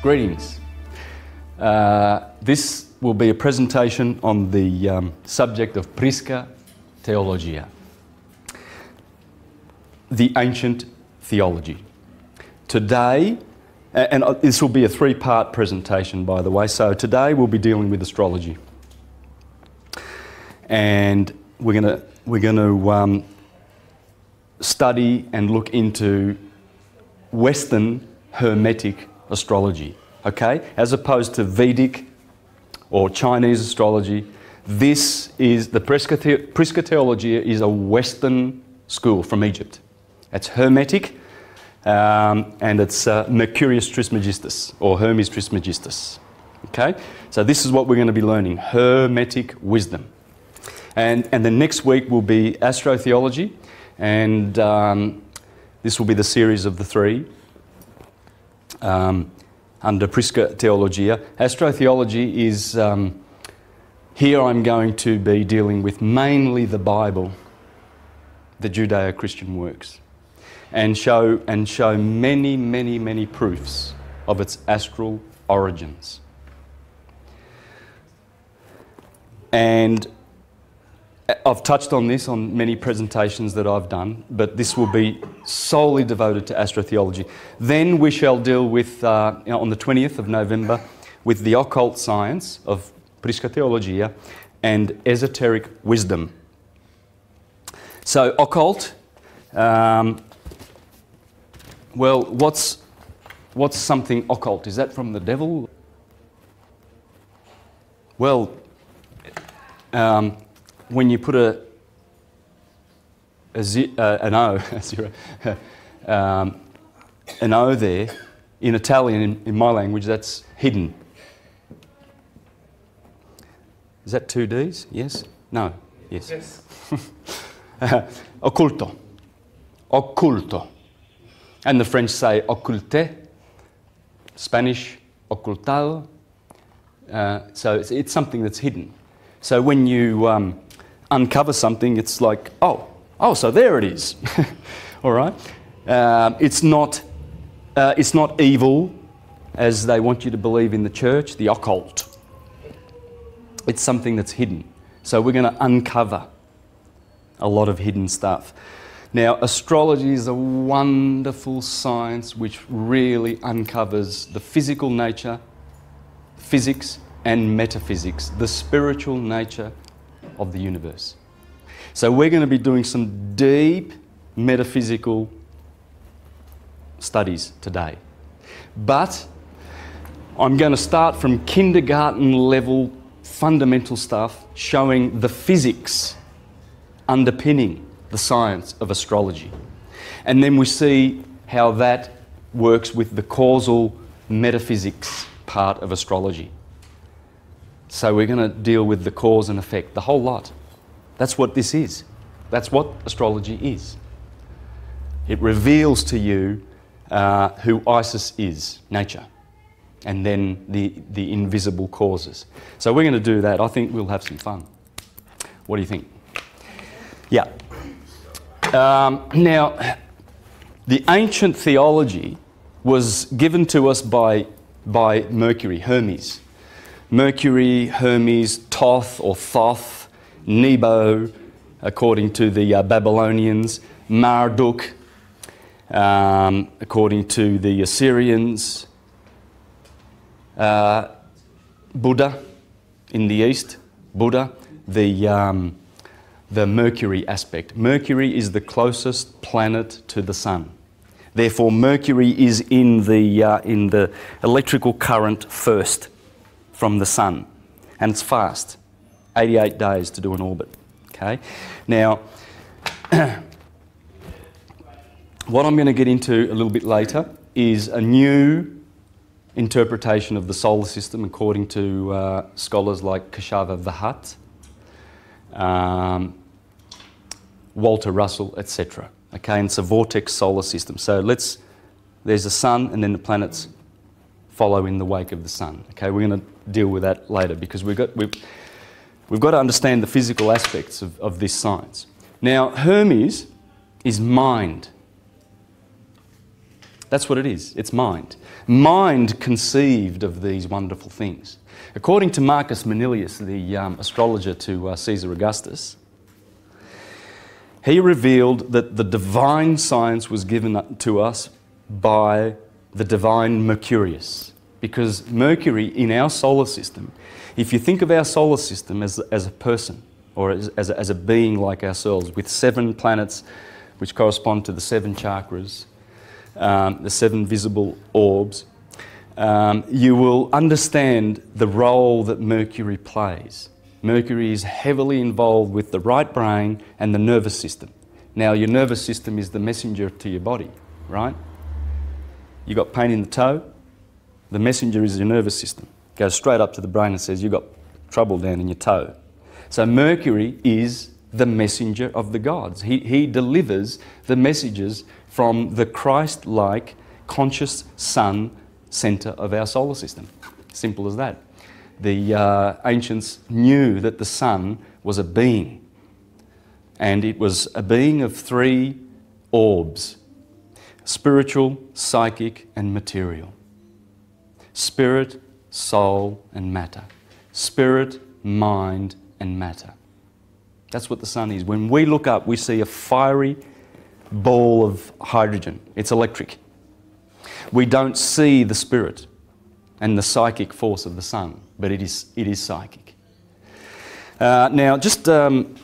Greetings. This will be a presentation on the subject of Prisca Theologia, the Ancient Theology. Today, and this will be a three-part presentation, by the way, so today we'll be dealing with astrology. And we're going to study and look into Western Hermetic astrology, okay? As opposed to Vedic or Chinese astrology, this is, the Prisca Theologia is a Western school from Egypt. It's Hermetic, and it's Mercurius Trismegistus, or Hermes Trismegistus, okay? So this is what we're going to be learning, Hermetic wisdom. And then next week will be Astrotheology, and this will be the series of the three under Prisca Theologia. Astrotheology is, here I'm going to be dealing with mainly the Bible, the Judeo-Christian works, and show many proofs of its astral origins. And I've touched on this on many presentations that I've done, but this will be solely devoted to astrotheology. Then we shall deal with, on the 20th of November, with the occult science of Prisca Theologia and esoteric wisdom. So, occult, well, what's something occult? Is that from the devil? Well, when you put an O there, in Italian, in my language, that's hidden. Is that two Ds? Yes? No? Yes. Yes. Occulto. Occulto. And the French say occulte, Spanish ocultado. So it's something that's hidden. So when you uncover something, it's like, oh, so there it is. All right. It's not evil, as they want you to believe in the church, the occult. It's something that's hidden. So we're going to uncover a lot of hidden stuff. Now, astrology is a wonderful science which really uncovers the physical nature, physics, and metaphysics, the spiritual nature of the universe. So we're going to be doing some deep metaphysical studies today. But I'm going to start from kindergarten level fundamental stuff, showing the physics underpinning the science of astrology. And then we see how that works with the causal metaphysics part of astrology. So we're going to deal with the cause and effect, the whole lot. That's what this is. That's what astrology is. It reveals to you who Isis is, nature, and then the invisible causes. So we're going to do that. I think we'll have some fun. What do you think? Yeah. Now, the ancient theology was given to us by Mercury, Hermes. Mercury, Hermes, Thoth or Thoth, Nebo, according to the Babylonians, Marduk, according to the Assyrians, Buddha in the East, Buddha, the Mercury aspect. Mercury is the closest planet to the Sun. Therefore, Mercury is in the electrical current first from the Sun, and it's fast, 88 days to do an orbit. Okay. Now, what I'm going to get into a little bit later is a new interpretation of the solar system according to scholars like Keshava Vahat, Walter Russell, etc. Okay, and it's a vortex solar system. So there's a sun, and then the planets follow in the wake of the sun. Okay, we're going to deal with that later because we've got to understand the physical aspects of this science. Now, Hermes is mind. That's what it is. It's mind. Mind conceived of these wonderful things. According to Marcus Manilius, the astrologer to Caesar Augustus, he revealed that the divine science was given to us by the divine Mercurius. Because Mercury in our solar system, if you think of our solar system as a person, or as a being like ourselves, with 7 planets which correspond to the 7 chakras, the 7 visible orbs, you will understand the role that Mercury plays. Mercury is heavily involved with the right brain and the nervous system. Now, your nervous system is the messenger to your body, right? You got pain in the toe, the messenger is your nervous system. Goes straight up to the brain and says, you've got trouble down in your toe. So Mercury is the messenger of the gods. He delivers the messages from the Christ-like conscious sun centre of our solar system. Simple as that. The ancients knew that the sun was a being, and it was a being of 3 orbs: spiritual, psychic and material. Spirit, soul and matter. Spirit, mind and matter. That's what the sun is. When we look up, we see a fiery ball of hydrogen. It's electric. We don't see the spirit and the psychic force of the sun, but it is psychic. Now, just I'm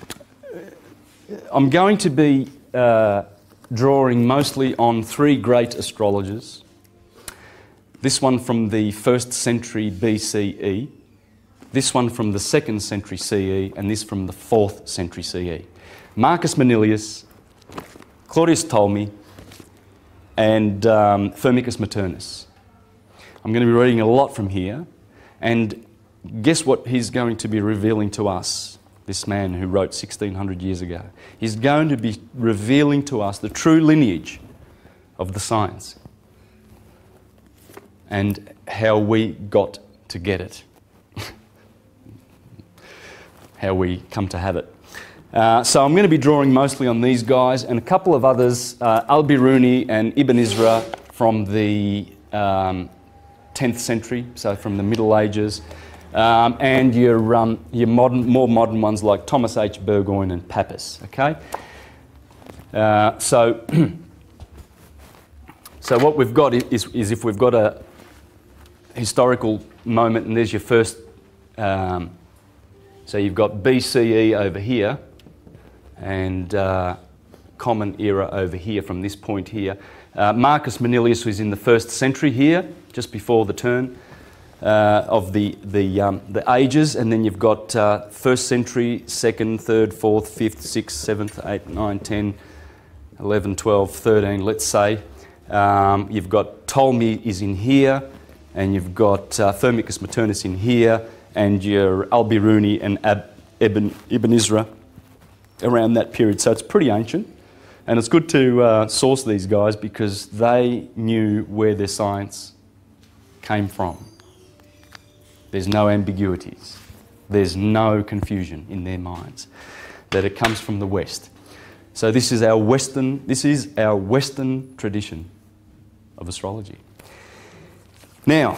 going to be drawing mostly on 3 great astrologers. This one from the 1st century BCE, this one from the 2nd century CE, and this from the 4th century CE. Marcus Manilius, Claudius Ptolemy, and Firmicus Maternus. I'm going to be reading a lot from here, and guess what he's going to be revealing to us, this man who wrote 1600 years ago. He's going to be revealing to us the true lineage of the science and how we got to get it, how we come to have it. So I'm going to be drawing mostly on these guys and a couple of others, Al-Biruni and Ibn Isra from the 10th century, so from the Middle Ages, and your more modern ones like Thomas H. Burgoyne and Pappus. Okay, so what we've got is if we've got a historical moment, and there's your first. So you've got BCE over here, and Common Era over here from this point here. Marcus Manilius was in the 1st century here, just before the turn of the ages, and then you've got 1st century, 2nd, 3rd, 4th, 5th, 6th, 7th, 8th, 9th, 10th, 11th, 12th, 13th, let's say. You've got Ptolemy is in here, and you've got Firmicus Maternus in here, and your Al-Biruni and Ibn Isra around that period. So it's pretty ancient, and it's good to source these guys because they knew where their science came from. There's no ambiguities. There's no confusion in their minds that it comes from the West. So this is our Western tradition of astrology. Now,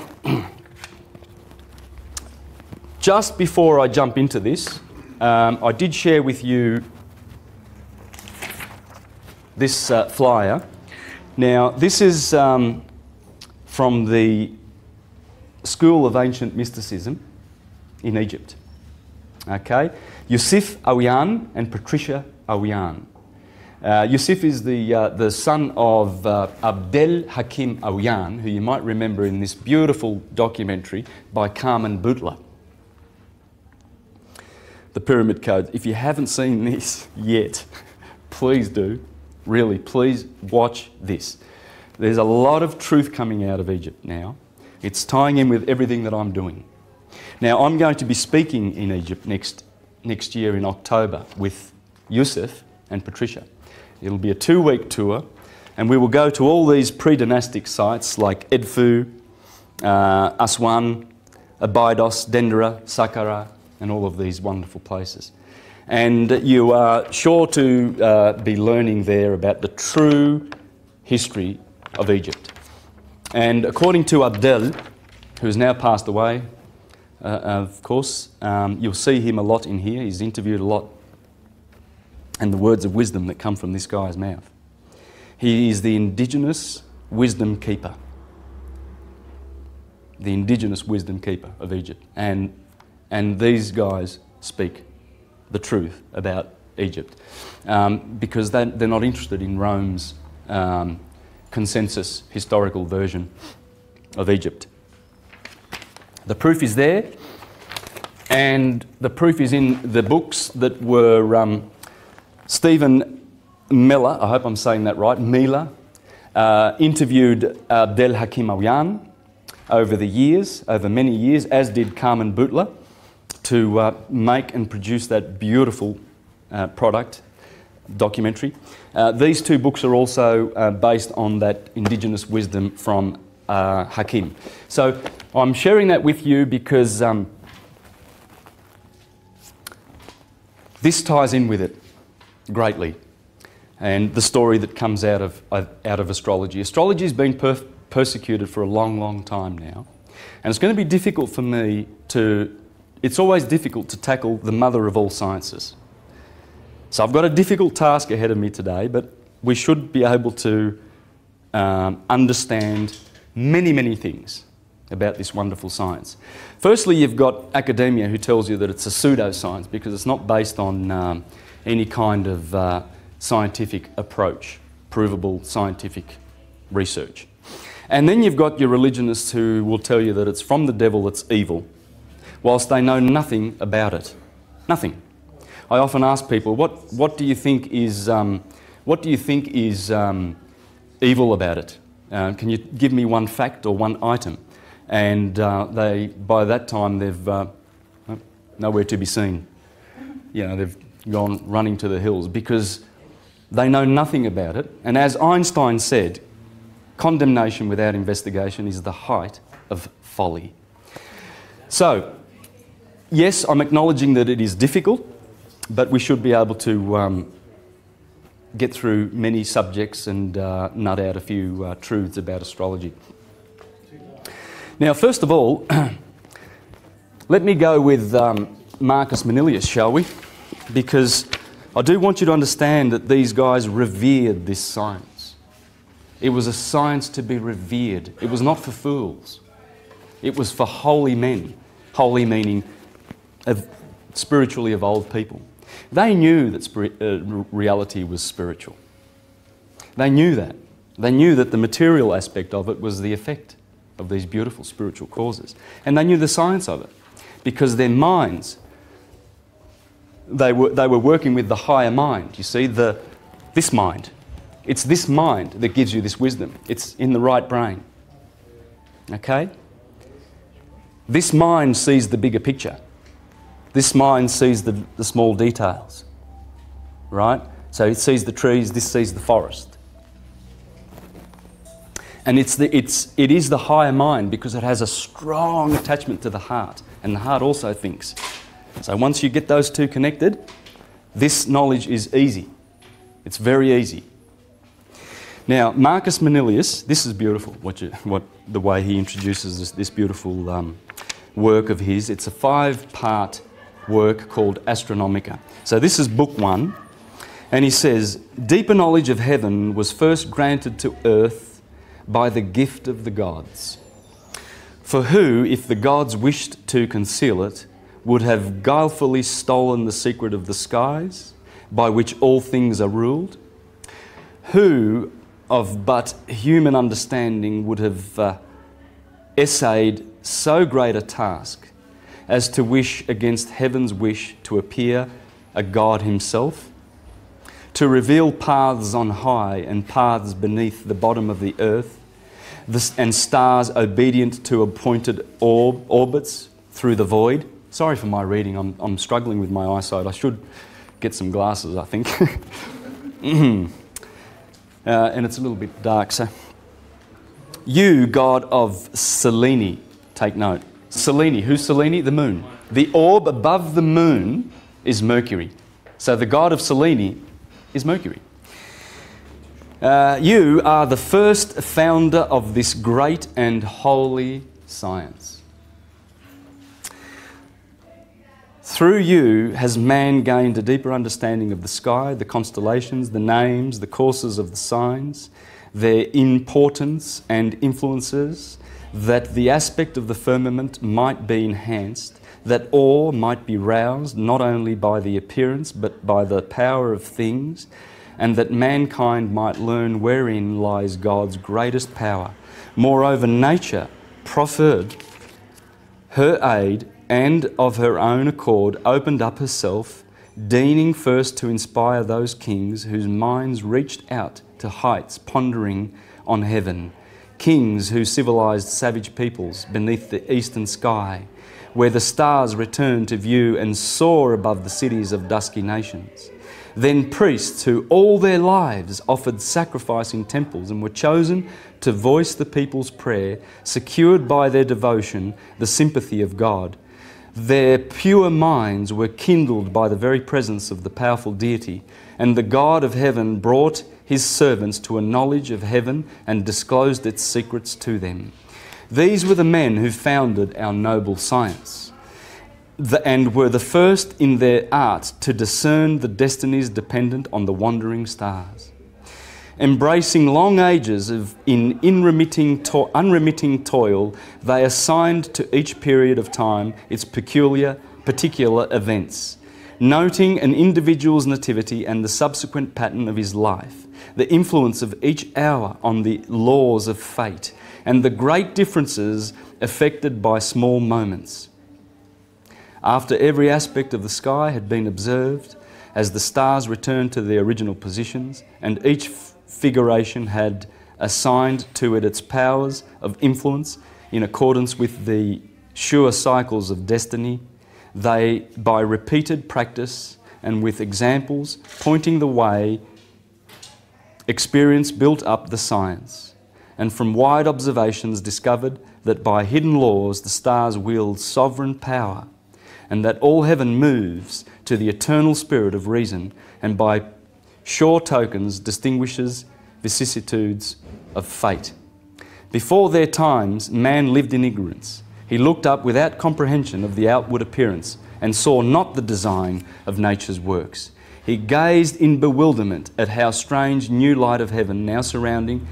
just before I jump into this, I did share with you this flyer. Now, this is from the School of Ancient Mysticism in Egypt. Okay, Yusuf Awiyan and Patricia Awiyan. Yusuf is the son of Abdel Hakim Awiyan, who you might remember in this beautiful documentary by Carmen Butler, The Pyramid Code. If you haven't seen this yet, please do. Really, please watch this. There's a lot of truth coming out of Egypt now. It's tying in with everything that I'm doing. Now, I'm going to be speaking in Egypt next year in October with Yusuf and Patricia. It'll be a 2-week tour, and we will go to all these pre-dynastic sites like Edfu, Aswan, Abydos, Dendera, Saqqara, and all of these wonderful places. And you are sure to be learning there about the true history of Egypt. And according to Abdel, who's now passed away, of course, you'll see him a lot in here. He's interviewed a lot. And the words of wisdom that come from this guy's mouth. He is the indigenous wisdom keeper. The indigenous wisdom keeper of Egypt. And these guys speak the truth about Egypt because they're not interested in Rome's consensus historical version of Egypt. The proof is there, and the proof is in the books that were Stephen Miller, I hope I'm saying that right, Mila, interviewed Abdel Hakim Aouyan over many years, as did Carmen Butler, to make and produce that beautiful product, documentary. These two books are also based on that indigenous wisdom from Hakim. So I'm sharing that with you because this ties in with it greatly, and the story that comes out of astrology. Astrology has been persecuted for a long, long time now, and it's going to be difficult for me to. It's always difficult to tackle the mother of all sciences. So I've got a difficult task ahead of me today, but we should be able to understand many, many things about this wonderful science. Firstly, you've got academia who tells you that it's a pseudoscience because it's not based on any kind of scientific approach, provable scientific research. And then you've got your religionists who will tell you that it's from the devil, it's evil, whilst they know nothing about it. Nothing. I often ask people, what do you think is evil about it? Can you give me one fact or one item? And by that time, they've nowhere to be seen. You know, they've gone running to the hills because they know nothing about it. And as Einstein said, condemnation without investigation is the height of folly. So, yes, I'm acknowledging that it is difficult, but we should be able to get through many subjects and nut out a few truths about astrology. Now, first of all, let me go with Marcus Manilius, shall we? Because I do want you to understand that these guys revered this science. It was a science to be revered. It was not for fools. It was for holy men. Holy meaning of spiritually evolved people. They knew that reality was spiritual. They knew that. They knew that the material aspect of it was the effect of these beautiful spiritual causes. And they knew the science of it because their minds, they were working with the higher mind. You see, this mind. It's this mind that gives you this wisdom. It's in the right brain. Okay? This mind sees the bigger picture. This mind sees the small details, right? So it sees the trees, this sees the forest. And it is the higher mind because it has a strong attachment to the heart, and the heart also thinks. So once you get those two connected, this knowledge is easy. It's very easy. Now, Marcus Manilius, this is beautiful, the way he introduces this beautiful work of his. It's a 5-part work called Astronomica. So this is book 1, and he says, deeper knowledge of heaven was first granted to earth by the gift of the gods. For who, if the gods wished to conceal it, would have guilefully stolen the secret of the skies, by which all things are ruled? Who, of but human understanding, would have essayed so great a task as to wish against heaven's wish to appear a God himself, to reveal paths on high and paths beneath the bottom of the earth, and stars obedient to appointed orbits through the void? Sorry for my reading, I'm struggling with my eyesight. I should get some glasses, I think. And it's a little bit dark, so. You, God of Selene, take note. Selene, who's Selene? The moon. The orb above the moon is Mercury. So the god of Selene is Mercury. You are the first founder of this great and holy science. Through you has man gained a deeper understanding of the sky, the constellations, the names, the courses of the signs, their importance and influences, that the aspect of the firmament might be enhanced, that awe might be roused not only by the appearance but by the power of things, and that mankind might learn wherein lies God's greatest power. Moreover, nature proffered her aid and of her own accord opened up herself, deigning first to inspire those kings whose minds reached out to heights pondering on heaven, kings who civilized savage peoples beneath the eastern sky, where the stars returned to view and soar above the cities of dusky nations. Then priests who all their lives offered sacrifice in temples and were chosen to voice the people's prayer, secured by their devotion the sympathy of God. Their pure minds were kindled by the very presence of the powerful deity, and the God of heaven brought his servants to a knowledge of heaven and disclosed its secrets to them. These were the men who founded our noble science, and were the first in their art to discern the destinies dependent on the wandering stars. Embracing long ages of unremitting toil, they assigned to each period of time its particular events, noting an individual's nativity and the subsequent pattern of his life, the influence of each hour on the laws of fate, and the great differences effected by small moments. After every aspect of the sky had been observed, as the stars returned to their original positions, and each figuration had assigned to it its powers of influence in accordance with the sure cycles of destiny, they, by repeated practice and with examples pointing the way, experience built up the science, and from wide observations discovered that by hidden laws the stars wield sovereign power, and that all heaven moves to the eternal spirit of reason, and by sure tokens distinguishes vicissitudes of fate. Before their times, man lived in ignorance. He looked up without comprehension of the outward appearance, and saw not the design of nature's works. He gazed in bewilderment at how strange new light of heaven, now surrounding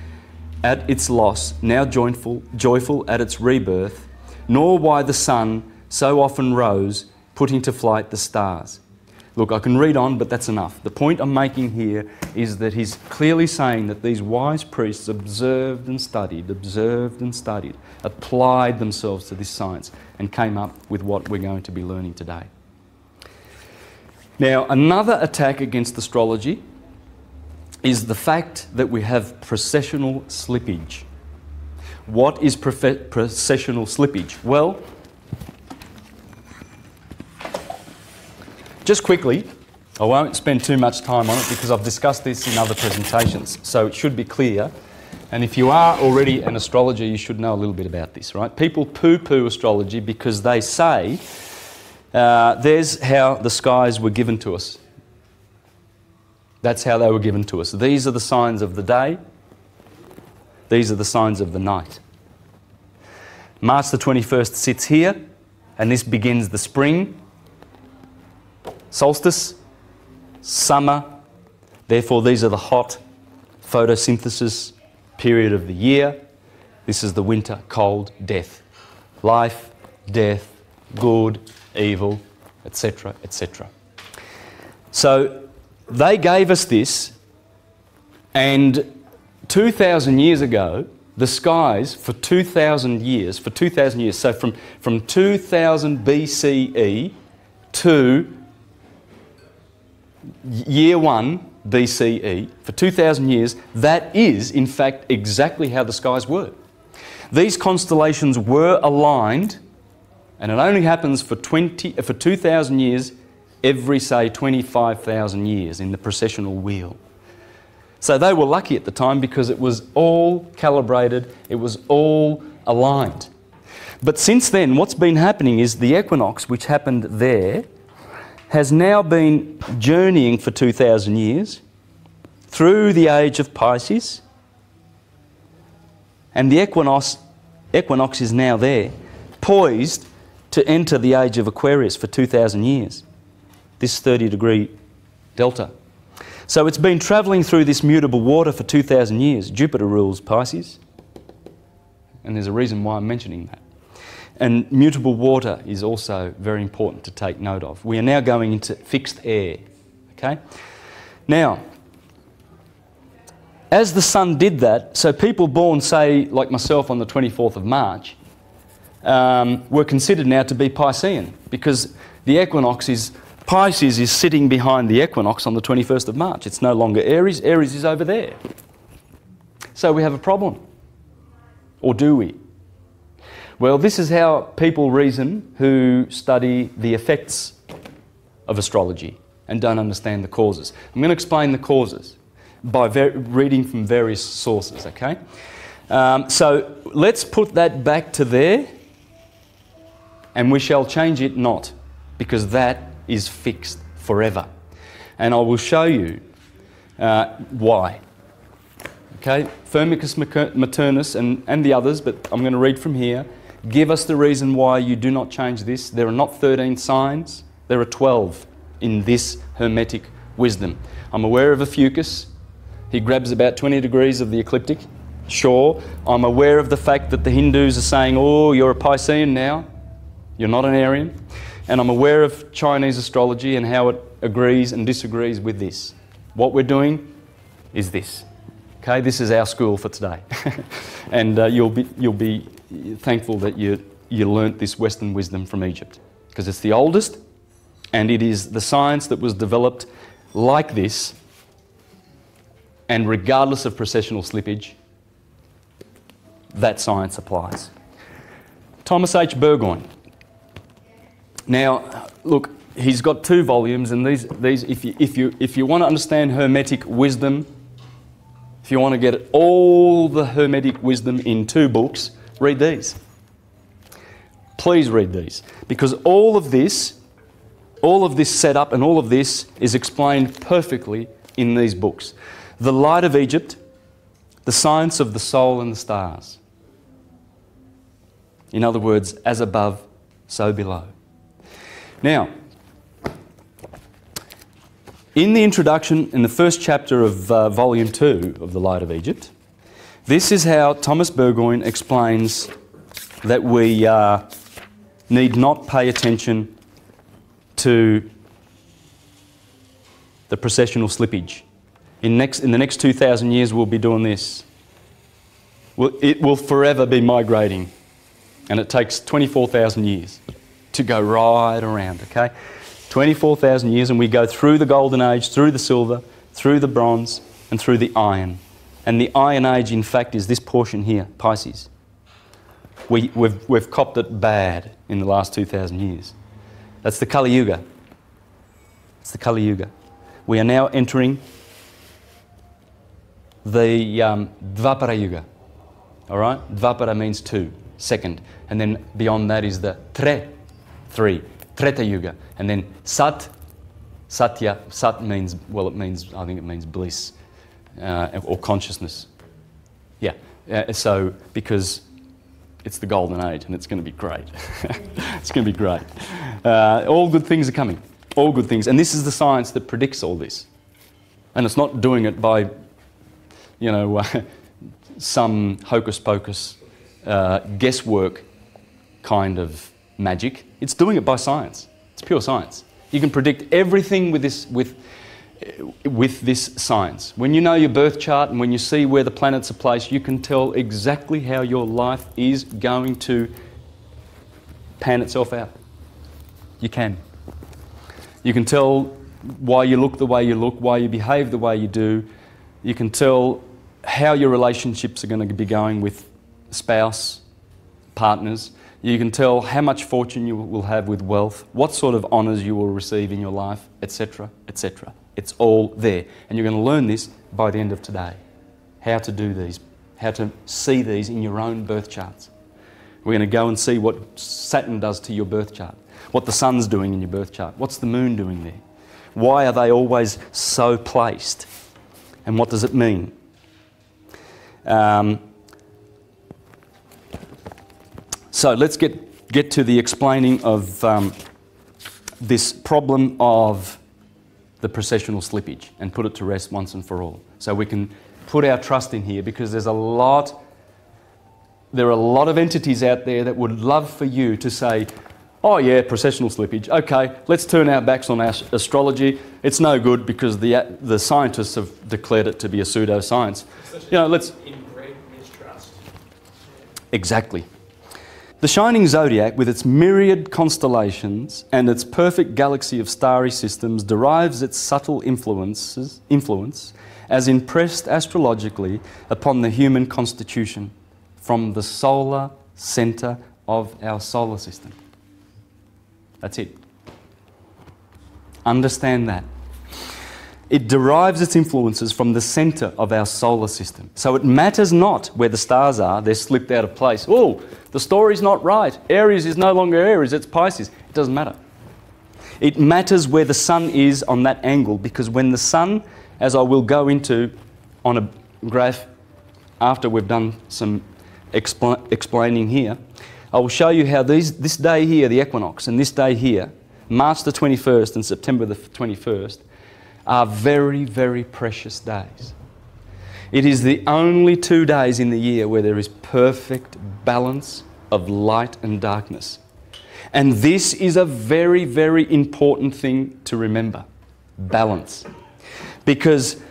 at its loss, now joyful at its rebirth, nor why the sun so often rose, putting to flight the stars. Look, I can read on, but that's enough. The point I'm making here is that he's clearly saying that these wise priests observed and studied, applied themselves to this science, and came up with what we're going to be learning today. Now, another attack against astrology is the fact that we have processional slippage. What is processional slippage? Well, just quickly, I won't spend too much time on it because I've discussed this in other presentations, so it should be clear. And if you are already an astrologer, you should know a little bit about this, right? People poo-poo astrology because they say, there's how the skies were given to us. That's how they were given to us. These are the signs of the day. These are the signs of the night. March the 21st sits here, and this begins the spring solstice, summer. Therefore, these are the hot photosynthesis period of the year. This is the winter, cold, death. Life, death, good, evil, etc., etc. So they gave us this, and 2,000 years ago, the skies for 2,000 years, so from 2000 BCE to year 1 BCE, for 2,000 years, that is, in fact, exactly how the skies were. These constellations were aligned, and it only happens for 2,000 years every, say, 25,000 years in the precessional wheel. So they were lucky at the time because it was all calibrated, it was all aligned. But since then, what's been happening is the equinox, which happened there, has now been journeying for 2,000 years, through the age of Pisces, and the equinox is now there, poised to enter the age of Aquarius for 2,000 years, this 30-degree delta. So it's been travelling through this mutable water for 2,000 years. Jupiter rules Pisces, and there's a reason why I'm mentioning that. And mutable water is also very important to take note of. We are now going into fixed air, okay? Now, as the sun did that, so people born, say, like myself on the 24th of March, were considered now to be Piscean, because the equinox is, Pisces is sitting behind the equinox on the 21st of March. It's no longer Aries. Aries is over there. So we have a problem. Or do we? Well, this is how people reason who study the effects of astrology and don't understand the causes. I'm going to explain the causes by reading from various sources, okay? So let's put that back to there, and we shall change it not, because that is fixed forever. And I will show you why. Okay, Firmicus Maternus and the others, but I'm going to read from here, give us the reason why you do not change this. There are not 13 signs, there are 12 in this Hermetic wisdom. I'm aware of Ophiuchus. He grabs about 20 degrees of the ecliptic. Sure, I'm aware of the fact that the Hindus are saying, oh, you're a Piscean now, you're not an Aryan. And I'm aware of Chinese astrology and how it agrees and disagrees with this. What we're doing is this. Okay, this is our school for today. And you'll be thankful that you learnt this Western wisdom from Egypt, because it's the oldest, and it is the science that was developed like this, and regardless of precessional slippage, that science applies. Thomas H. Burgoyne. Now, look, he's got 2 volumes, and these if you want to understand Hermetic wisdom, if you want to get all the Hermetic wisdom in 2 books, read these. Please read these, because all of this setup and all of this is explained perfectly in these books. The Light of Egypt, the Science of the Soul and the Stars. In other words, as above, so below. Now, in the introduction, in the first chapter of Volume 2 of The Light of Egypt, this is how Thomas Burgoyne explains that we need not pay attention to the precessional slippage. In the next 2,000 years, we'll be doing this. It will forever be migrating, and it takes 24,000 years to go right around, okay? 24,000 years, and we go through the Golden Age, through the Silver, through the Bronze, and through the Iron. And the Iron Age, in fact, is this portion here, Pisces. We've copped it bad in the last 2,000 years. That's the Kali Yuga. It's the Kali Yuga. We are now entering the Dvapara Yuga. All right? Dvapara means 2, second. And then beyond that is the 3, Treta Yuga. And then Satya means, well, I think it means bliss or consciousness. Yeah, so because it's the Golden Age and it's going to be great. It's going to be great. All good things are coming, all good things. And this is the science that predicts all this. And it's not doing it by, you know, some hocus-pocus guesswork kind of magic. It's doing it by science. It's pure science. You can predict everything with this science. When you know your birth chart and when you see where the planets are placed, you can tell exactly how your life is going to pan itself out. You can. You can tell why you look the way you look, why you behave the way you do. You can tell how your relationships are going to be going with spouse, partners. You can tell how much fortune you will have with wealth, what sort of honours you will receive in your life, etc., etc. It's all there. And you're going to learn this by the end of today. How to do these, how to see these in your own birth charts. We're going to go and see what Saturn does to your birth chart, what the sun's doing in your birth chart, what's the moon doing there. Why are they always so placed? And what does it mean? So let's get to the explaining of this problem of the processional slippage and put it to rest once and for all. So we can put our trust in here, because there are a lot of entities out there that would love for you to say, oh yeah, processional slippage, okay, let's turn our backs on astrology. It's no good because the scientists have declared it to be a pseudoscience. You know, let's... Inbred mistrust. Exactly. The shining zodiac, with its myriad constellations and its perfect galaxy of starry systems, derives its subtle influence as impressed astrologically upon the human constitution from the solar centre of our solar system. That's it. Understand that. It derives its influences from the centre of our solar system. So it matters not where the stars are, they're slipped out of place. Oh, the story's not right. Aries is no longer Aries, it's Pisces. It doesn't matter. It matters where the sun is on that angle, because when the sun, as I will go into on a graph after we've done some explaining here, I will show you how this day here, the equinox, and this day here, March the 21st and September the 21st, are very, very precious days. It is the only 2 days in the year where there is perfect balance of light and darkness. And this is a very, very important thing to remember. Balance. Because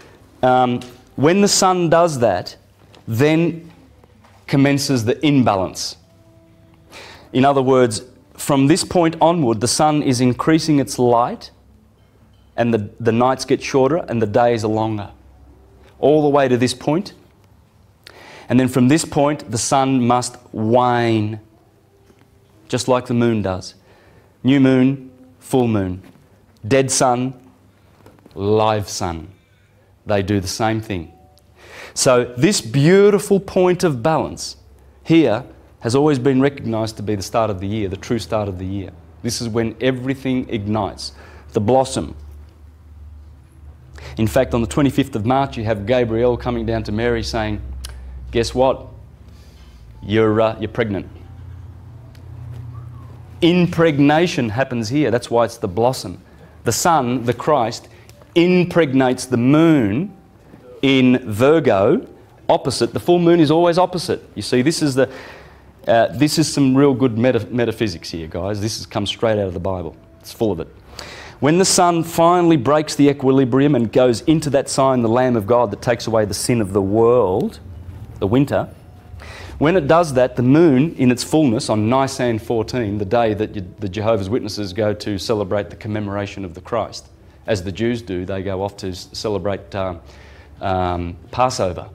when the sun does that, then commences the imbalance. In other words, from this point onward, the sun is increasing its light, and the nights get shorter and the days are longer. All the way to this point. And then from this point, the sun must wane, just like the moon does. New moon, full moon. Dead sun, live sun. They do the same thing. So this beautiful point of balance here has always been recognised to be the start of the year, the true start of the year. This is when everything ignites. The blossom. In fact, on the 25th of March, you have Gabriel coming down to Mary saying, guess what? You're pregnant. Impregnation happens here. That's why it's the blossom. The sun, the Christ, impregnates the moon in Virgo, opposite. The full moon is always opposite. You see, this is some real good metaphysics here, guys. This comes straight out of the Bible. It's full of it. When the sun finally breaks the equilibrium and goes into that sign, the Lamb of God that takes away the sin of the world, the winter, when it does that, the moon in its fullness on Nisan 14, the day that the Jehovah's Witnesses go to celebrate the commemoration of the Christ, as the Jews do, they go off to celebrate Passover.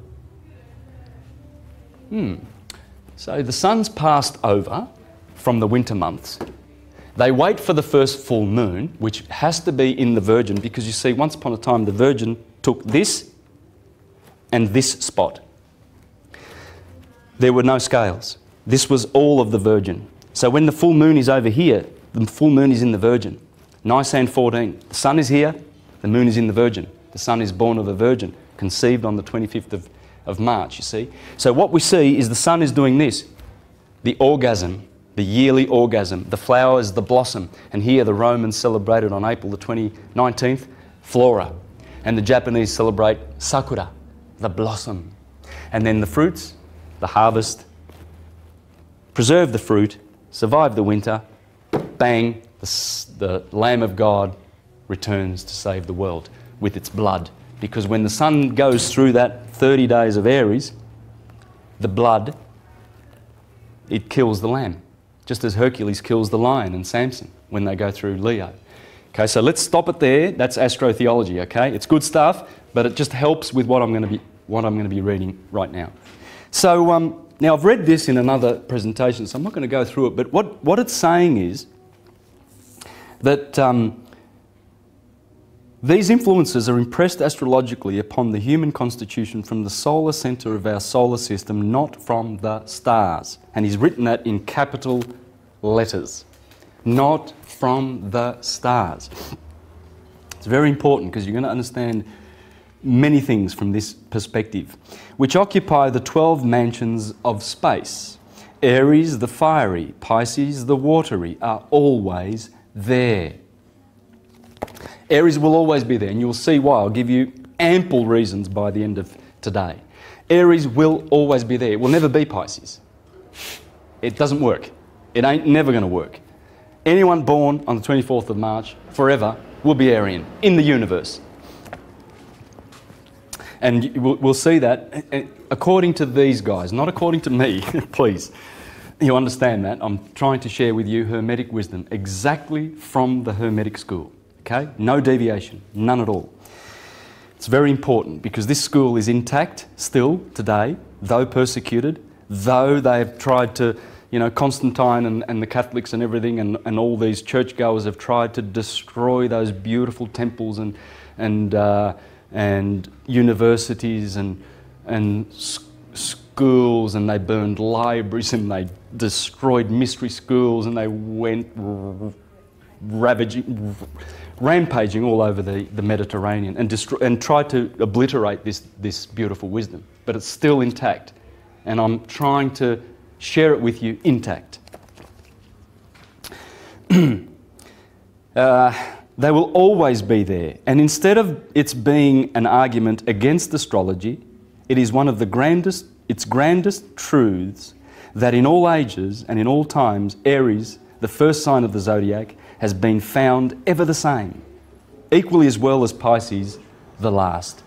So the sun's passed over from the winter months. They wait for the first full moon, which has to be in the Virgin, because you see, once upon a time, the Virgin took this and this spot. There were no scales. This was all of the Virgin. So when the full moon is over here, the full moon is in the Virgin. Nisan 14. The sun is here, the moon is in the Virgin. The son is born of a virgin, conceived on the 25th of March, you see. So what we see is the sun is doing this. The orgasm, the yearly orgasm. The flower is the blossom. And here the Romans celebrated on April the 19th, Flora. And the Japanese celebrate Sakura, the blossom. And then the fruits, the harvest, preserve the fruit, survive the winter, bang, the Lamb of God returns to save the world with its blood. Because when the sun goes through that 30 days of Aries, the blood, it kills the lamb. Just as Hercules kills the lion and Samson when they go through Leo. Okay, so let's stop it there. That's astrotheology, okay? It's good stuff, but it just helps with what I'm going to be reading right now. So now I've read this in another presentation, so I'm not going to go through it, but what it's saying is that these influences are impressed astrologically upon the human constitution from the solar centre of our solar system, not from the stars. And he's written that in capital letters. Not from the stars. It's very important, because you're going to understand many things from this perspective, which occupy the 12 mansions of space. Aries, the fiery, Pisces, the watery, are always there. Aries will always be there, and you'll see why. I'll give you ample reasons by the end of today. Aries will always be there. It will never be Pisces. It doesn't work. It ain't never going to work. Anyone born on the 24th of March forever will be Aryan in the universe. And we'll see that according to these guys, not according to me, please. You understand that? I'm trying to share with you Hermetic wisdom exactly from the Hermetic school. Okay? No deviation, none at all. It's very important because this school is intact still today, though persecuted, though they've tried to, you know, Constantine and the Catholics and everything and all these churchgoers have tried to destroy those beautiful temples and universities and schools, and they burned libraries and they destroyed mystery schools and they went rampaging all over the Mediterranean and tried to obliterate this beautiful wisdom. But it's still intact, and I'm trying to share it with you intact. They will always be there, and instead of its being an argument against astrology, it is one of its grandest truths that in all ages and in all times, Aries, the first sign of the zodiac, has been found ever the same, equally as well as Pisces, the last.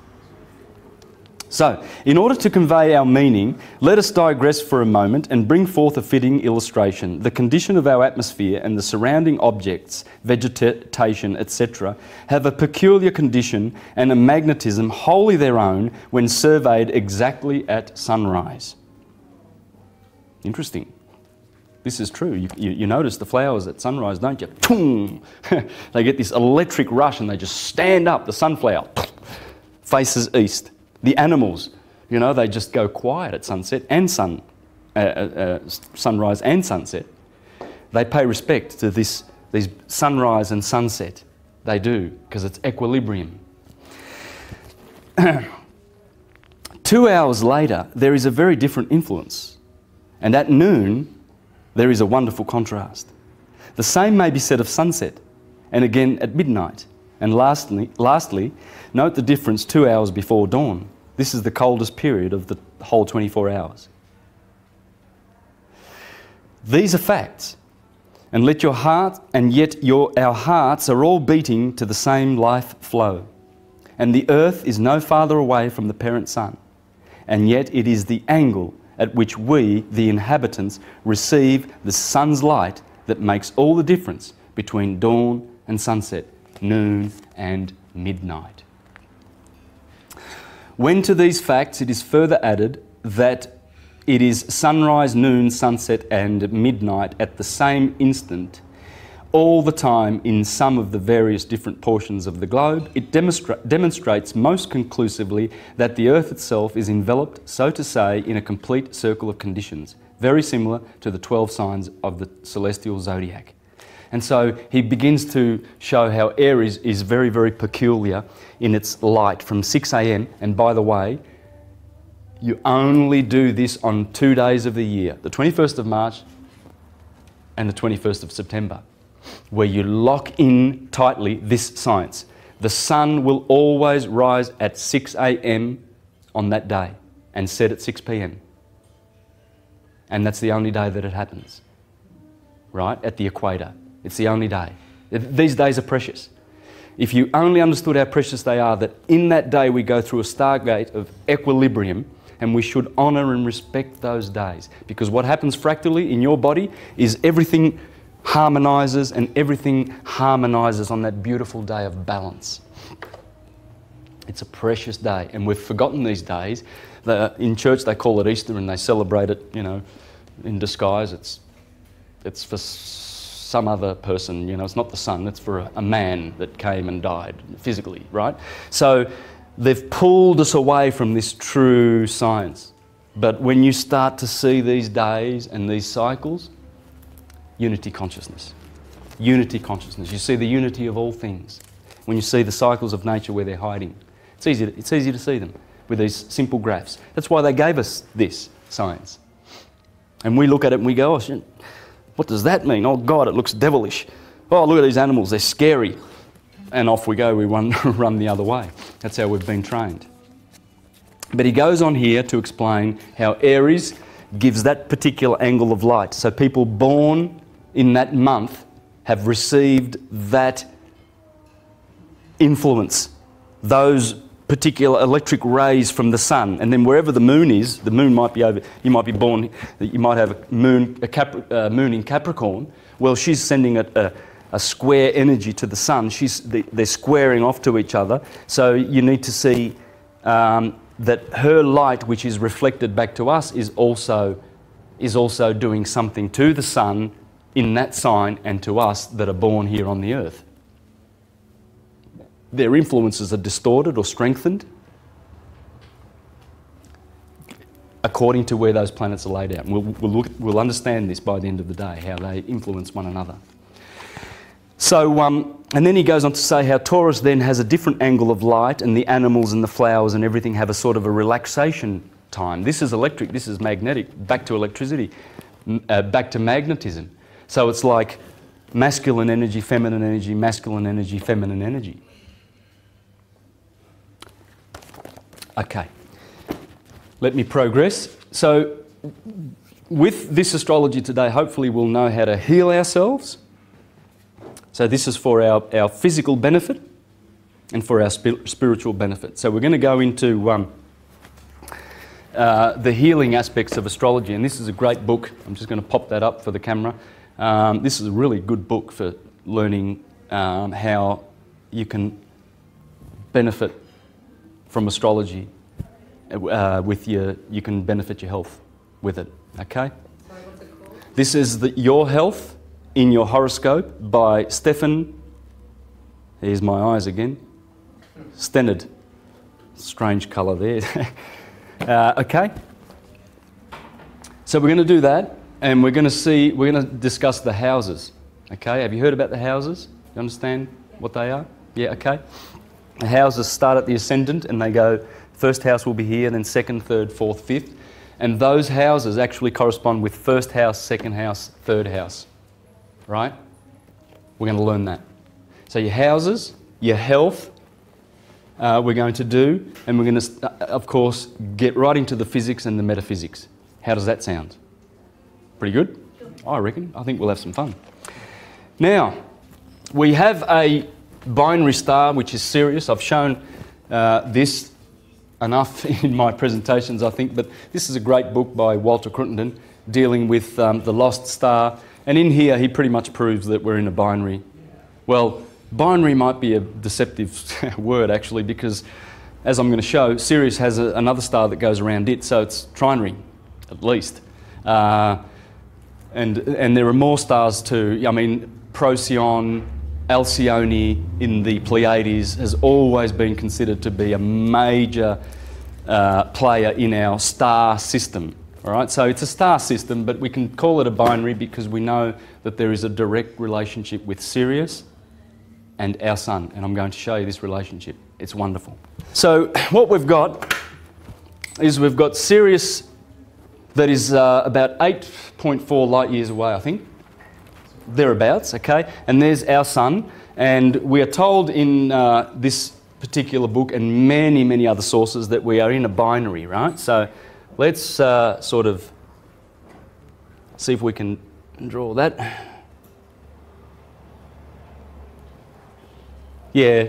So, in order to convey our meaning, let us digress for a moment and bring forth a fitting illustration. The condition of our atmosphere and the surrounding objects, vegetation, etc., have a peculiar condition and a magnetism wholly their own when surveyed exactly at sunrise. Interesting. This is true. You notice the flowers at sunrise, don't you? Boom! They get this electric rush and they just stand up. The sunflower faces east. The animals, you know, they just go quiet at sunset and sunrise and sunset. They pay respect to these sunrise and sunset. They do, because it's equilibrium. 2 hours later, there is a very different influence. And at noon, there is a wonderful contrast. The same may be said of sunset, and again at midnight. And lastly, note the difference 2 hours before dawn. This is the coldest period of the whole 24 hours. These are facts. And let your heart, and yet our hearts are all beating to the same life flow. And the earth is no farther away from the parent sun. And yet it is the angle at which we, the inhabitants, receive the sun's light that makes all the difference between dawn and sunset, noon and midnight. When to these facts it is further added that it is sunrise, noon, sunset and midnight at the same instant, all the time in some of the various different portions of the globe, it demonstrates most conclusively that the earth itself is enveloped, so to say, in a complete circle of conditions, very similar to the 12 signs of the celestial zodiac. And so he begins to show how Aries is very, very peculiar in its light from 6 a.m. And by the way, you only do this on 2 days of the year, the 21st of March and the 21st of September, where you lock in tightly this science. The sun will always rise at 6 a.m. on that day and set at 6 p.m. And that's the only day that it happens, right, at the equator. It's the only day. These days are precious. If you only understood how precious they are, that in that day we go through a stargate of equilibrium, and we should honour and respect those days. Because what happens fractally in your body is everything harmonises, and everything harmonises on that beautiful day of balance. It's a precious day, and we've forgotten these days. In church they call it Easter and they celebrate it, you know, in disguise. It's for some other person, you know, it's not the sun, it's for a man that came and died physically, right? So they've pulled us away from this true science. But when you start to see these days and these cycles, unity consciousness. Unity consciousness. You see the unity of all things. When you see the cycles of nature where they're hiding. It's It's easy to see them with these simple graphs. That's why they gave us this science. And we look at it and we go, oh, shit, what does that mean? Oh God, it looks devilish. Oh, look at these animals, they're scary. And off we go, we run the other way. That's how we've been trained. But he goes on here to explain how Aries gives that particular angle of light. So people born in that month have received that influence, those particular electric rays from the sun. And then wherever the moon is, the moon might be over, you might be born, you might have a moon in Capricorn. Well, she's sending a square energy to the sun. They're squaring off to each other. So you need to see that her light, which is reflected back to us, is also doing something to the sun in that sign and to us that are born here on the earth. Their influences are distorted or strengthened according to where those planets are laid out. And we'll understand this by the end of the day, how they influence one another. So, and then he goes on to say how Taurus then has a different angle of light, and the animals and the flowers and everything have a sort of a relaxation time. This is electric, this is magnetic, back to electricity, back to magnetism. So it's like masculine energy, feminine energy, masculine energy, feminine energy. Okay, let me progress. So with this astrology today, hopefully we'll know how to heal ourselves. So this is for our physical benefit and for our spiritual benefit. So we're going to go into the healing aspects of astrology, and this is a great book. I'm just going to pop that up for the camera. This is a really good book for learning how you can benefit from astrology. You can benefit your health with it. Okay. Sorry, what's it called? This is Your Health in Your Horoscope by Stefan. Here's my eyes again. Stennard. Strange colour there. Okay. So we're going to do that, and we're going to discuss the houses. Okay. Have you heard about the houses? You understand what they are? Yeah. Okay. The houses start at the ascendant, and they go. First house will be here, then second, third, fourth, fifth, and those houses actually correspond with first house, second house, third house. Right? We're going to learn that. So your houses, your health, we're going to do, and we're going to, of course, get right into the physics and the metaphysics. How does that sound? Pretty good? I reckon. I think we'll have some fun. Now, we have a binary star, which is Sirius. I've shown this enough in my presentations, I think, but this is a great book by Walter Cruttenden dealing with the lost star. And in here, he pretty much proves that we're in a binary. Well, binary might be a deceptive word, actually, because, as I'm going to show, Sirius has another star that goes around it, so it's trinary, at least. And there are more stars too. I mean, Procyon, Alcyone in the Pleiades has always been considered to be a major player in our star system. All right, so it's a star system, but we can call it a binary because we know that there is a direct relationship with Sirius and our sun, and I'm going to show you this relationship. It's wonderful. So what we've got is we've got Sirius that is about 8.4 light years away, I think, thereabouts, okay? And there's our sun, and we are told in this particular book and many, many other sources that we are in a binary, right? So let's sort of see if we can draw that. Yeah,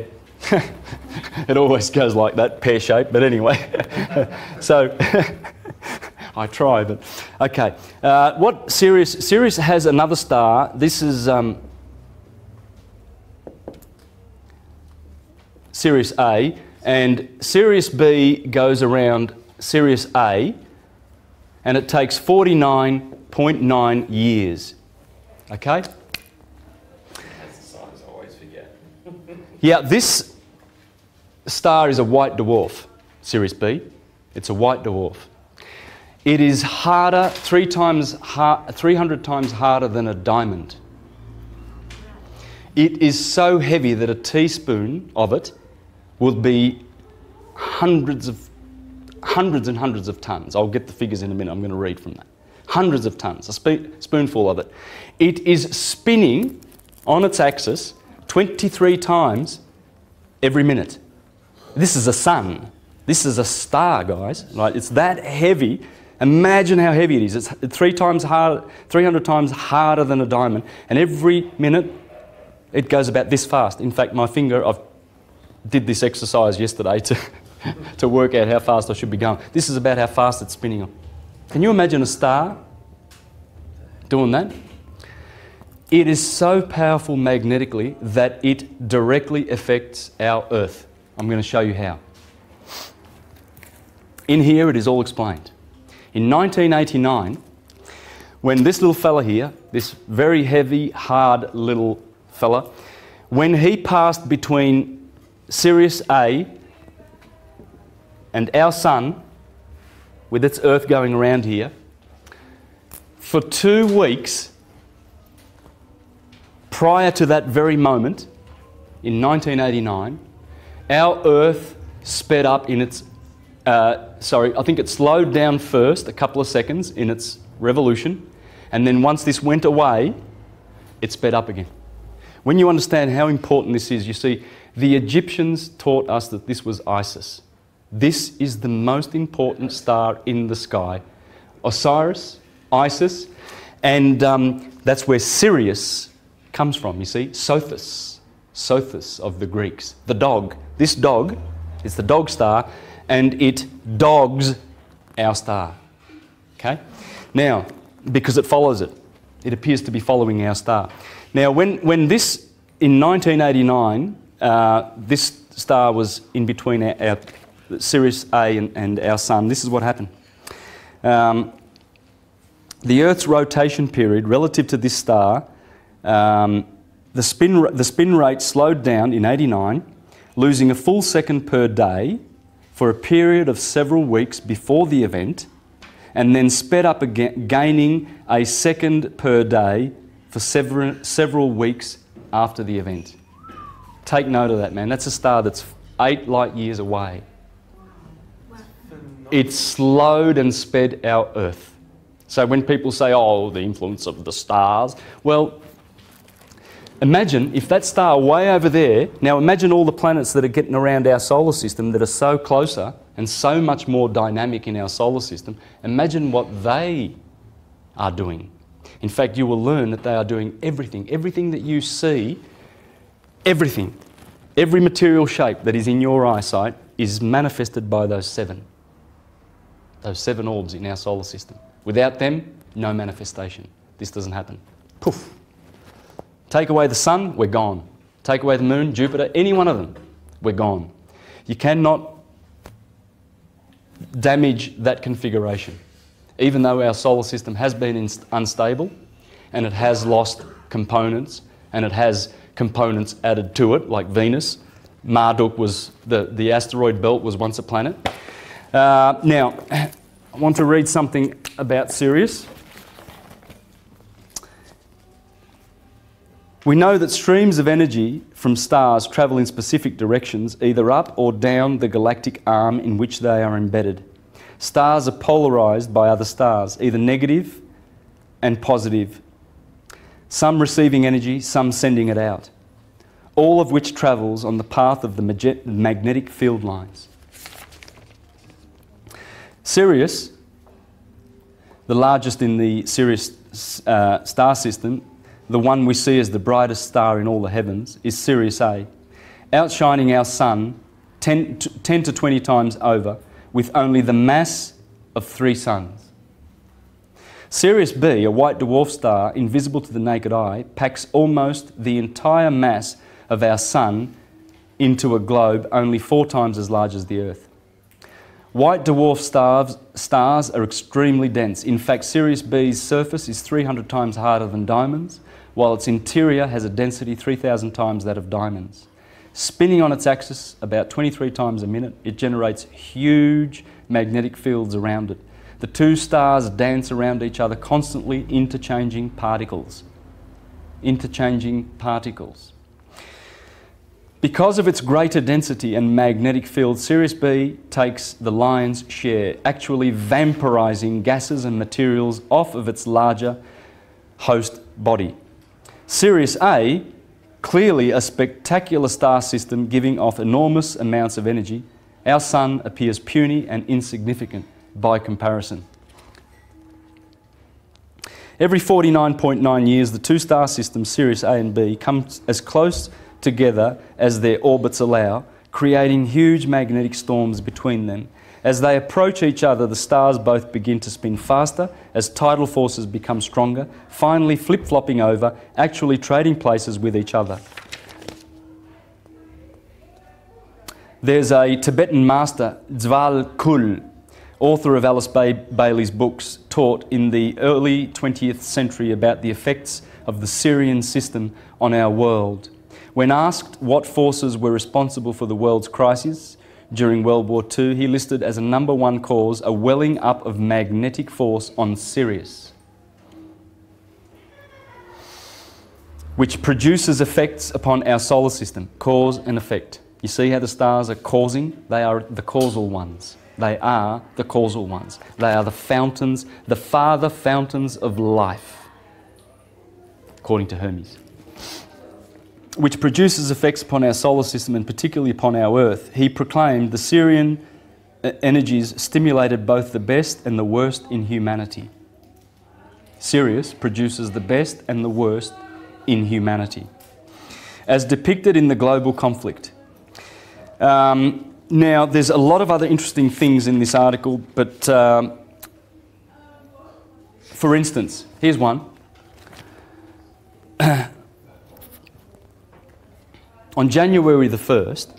it always goes like that, pear-shaped, but anyway. So I try, but okay. What Sirius has another star. This is Sirius A, and Sirius B goes around Sirius A, and it takes 49.9 years. Okay? That's the signs I always forget. Yeah, this star is a white dwarf, Sirius B. It's a white dwarf. It is harder, 300 times harder than a diamond. It is so heavy that a teaspoon of it will be hundreds and hundreds of tons. I'll get the figures in a minute. I'm going to read from that. Hundreds of tons, a spoonful of it. It is spinning on its axis 23 times every minute. This is a sun. This is a star, guys. Right? It's that heavy. Imagine how heavy it is. It's 300 times harder than a diamond. And every minute, it goes about this fast. In fact, my finger, I did this exercise yesterday to work out how fast I should be going. This is about how fast it's spinning on. Can you imagine a star doing that? It is so powerful magnetically that it directly affects our Earth. I'm going to show you how. In here, it is all explained. In 1989, when this little fella here, this very heavy, hard little fella, when he passed between Sirius A and our sun, with its Earth going around here, for 2 weeks prior to that very moment, in 1989, our Earth sped up in its, I think it slowed down first, a couple of seconds in its revolution, and then once this went away, it sped up again. When you understand how important this is, you see, the Egyptians taught us that this was Isis. This is the most important star in the sky. Osiris, Isis, and that's where Sirius comes from, you see. Sothis of the Greeks. The dog. This dog is the dog star, and it dogs our star. Okay? Now, because it follows it. It appears to be following our star. Now, when this, in 1989, this star was in between our Sirius A and our sun, this is what happened. The Earth's rotation period relative to this star, the spin rate slowed down in 89, losing a full second per day for a period of several weeks before the event, and then sped up again, gaining a second per day for several weeks after the event. Take note of that, man. That's a star that's 8 light years away. It slowed and sped our Earth. So when people say, oh, the influence of the stars, well, imagine if that star way over there, now imagine all the planets that are getting around our solar system that are so closer and so much more dynamic in our solar system, imagine what they are doing. In fact, you will learn that they are doing everything. Everything that you see, everything, every material shape that is in your eyesight is manifested by those seven orbs in our solar system. Without them, no manifestation. This doesn't happen. Poof. Take away the sun, we're gone. Take away the moon, Jupiter, any one of them, we're gone. You cannot damage that configuration. Even though our solar system has been unstable and it has lost components and it has components added to it, like Venus. Marduk was, the asteroid belt was once a planet. Now, I want to read something about Sirius. We know that streams of energy from stars travel in specific directions, either up or down the galactic arm in which they are embedded. Stars are polarized by other stars, either negative and positive, some receiving energy, some sending it out, all of which travels on the path of the magnetic field lines. Sirius, the largest in the Sirius star system, the one we see as the brightest star in all the heavens, is Sirius A, outshining our sun 10 to 20 times over, with only the mass of 3 suns. Sirius B, a white dwarf star invisible to the naked eye, packs almost the entire mass of our sun into a globe only 4 times as large as the Earth. White dwarf stars are extremely dense. In fact, Sirius B's surface is 300 times harder than diamonds, while its interior has a density 3,000 times that of diamonds. Spinning on its axis about 23 times a minute, it generates huge magnetic fields around it. The 2 stars dance around each other, constantly interchanging particles. Because Because of its greater density and magnetic field, Sirius B takes the lion's share, actually vampirizing gases and materials off of its larger host body. Sirius A, clearly a spectacular star system giving off enormous amounts of energy, our Sun appears puny and insignificant by comparison. Every 49.9 years, the two star systems, Sirius A and B, come as close together as their orbits allow, creating huge magnetic storms between them. As they approach each other, the stars both begin to spin faster as tidal forces become stronger, finally flip-flopping over, actually trading places with each other. There's a Tibetan master, Dzwal Khul, author of Alice Bailey's books, taught in the early 20th century about the effects of the Sirian system on our world. When asked what forces were responsible for the world's crises during World War II, he listed as a number one cause a welling up of magnetic force on Sirius, which produces effects upon our solar system, cause and effect. You see how the stars are causing? They are the causal ones. They are the causal ones. They are the fountains, the father fountains of life, according to Hermes, which produces effects upon our solar system and particularly upon our Earth. He proclaimed the Sirian energies stimulated both the best and the worst in humanity. Sirius produces the best and the worst in humanity, as depicted in the global conflict. Now, there's a lot of other interesting things in this article, but for instance, here's one. On January the 1st,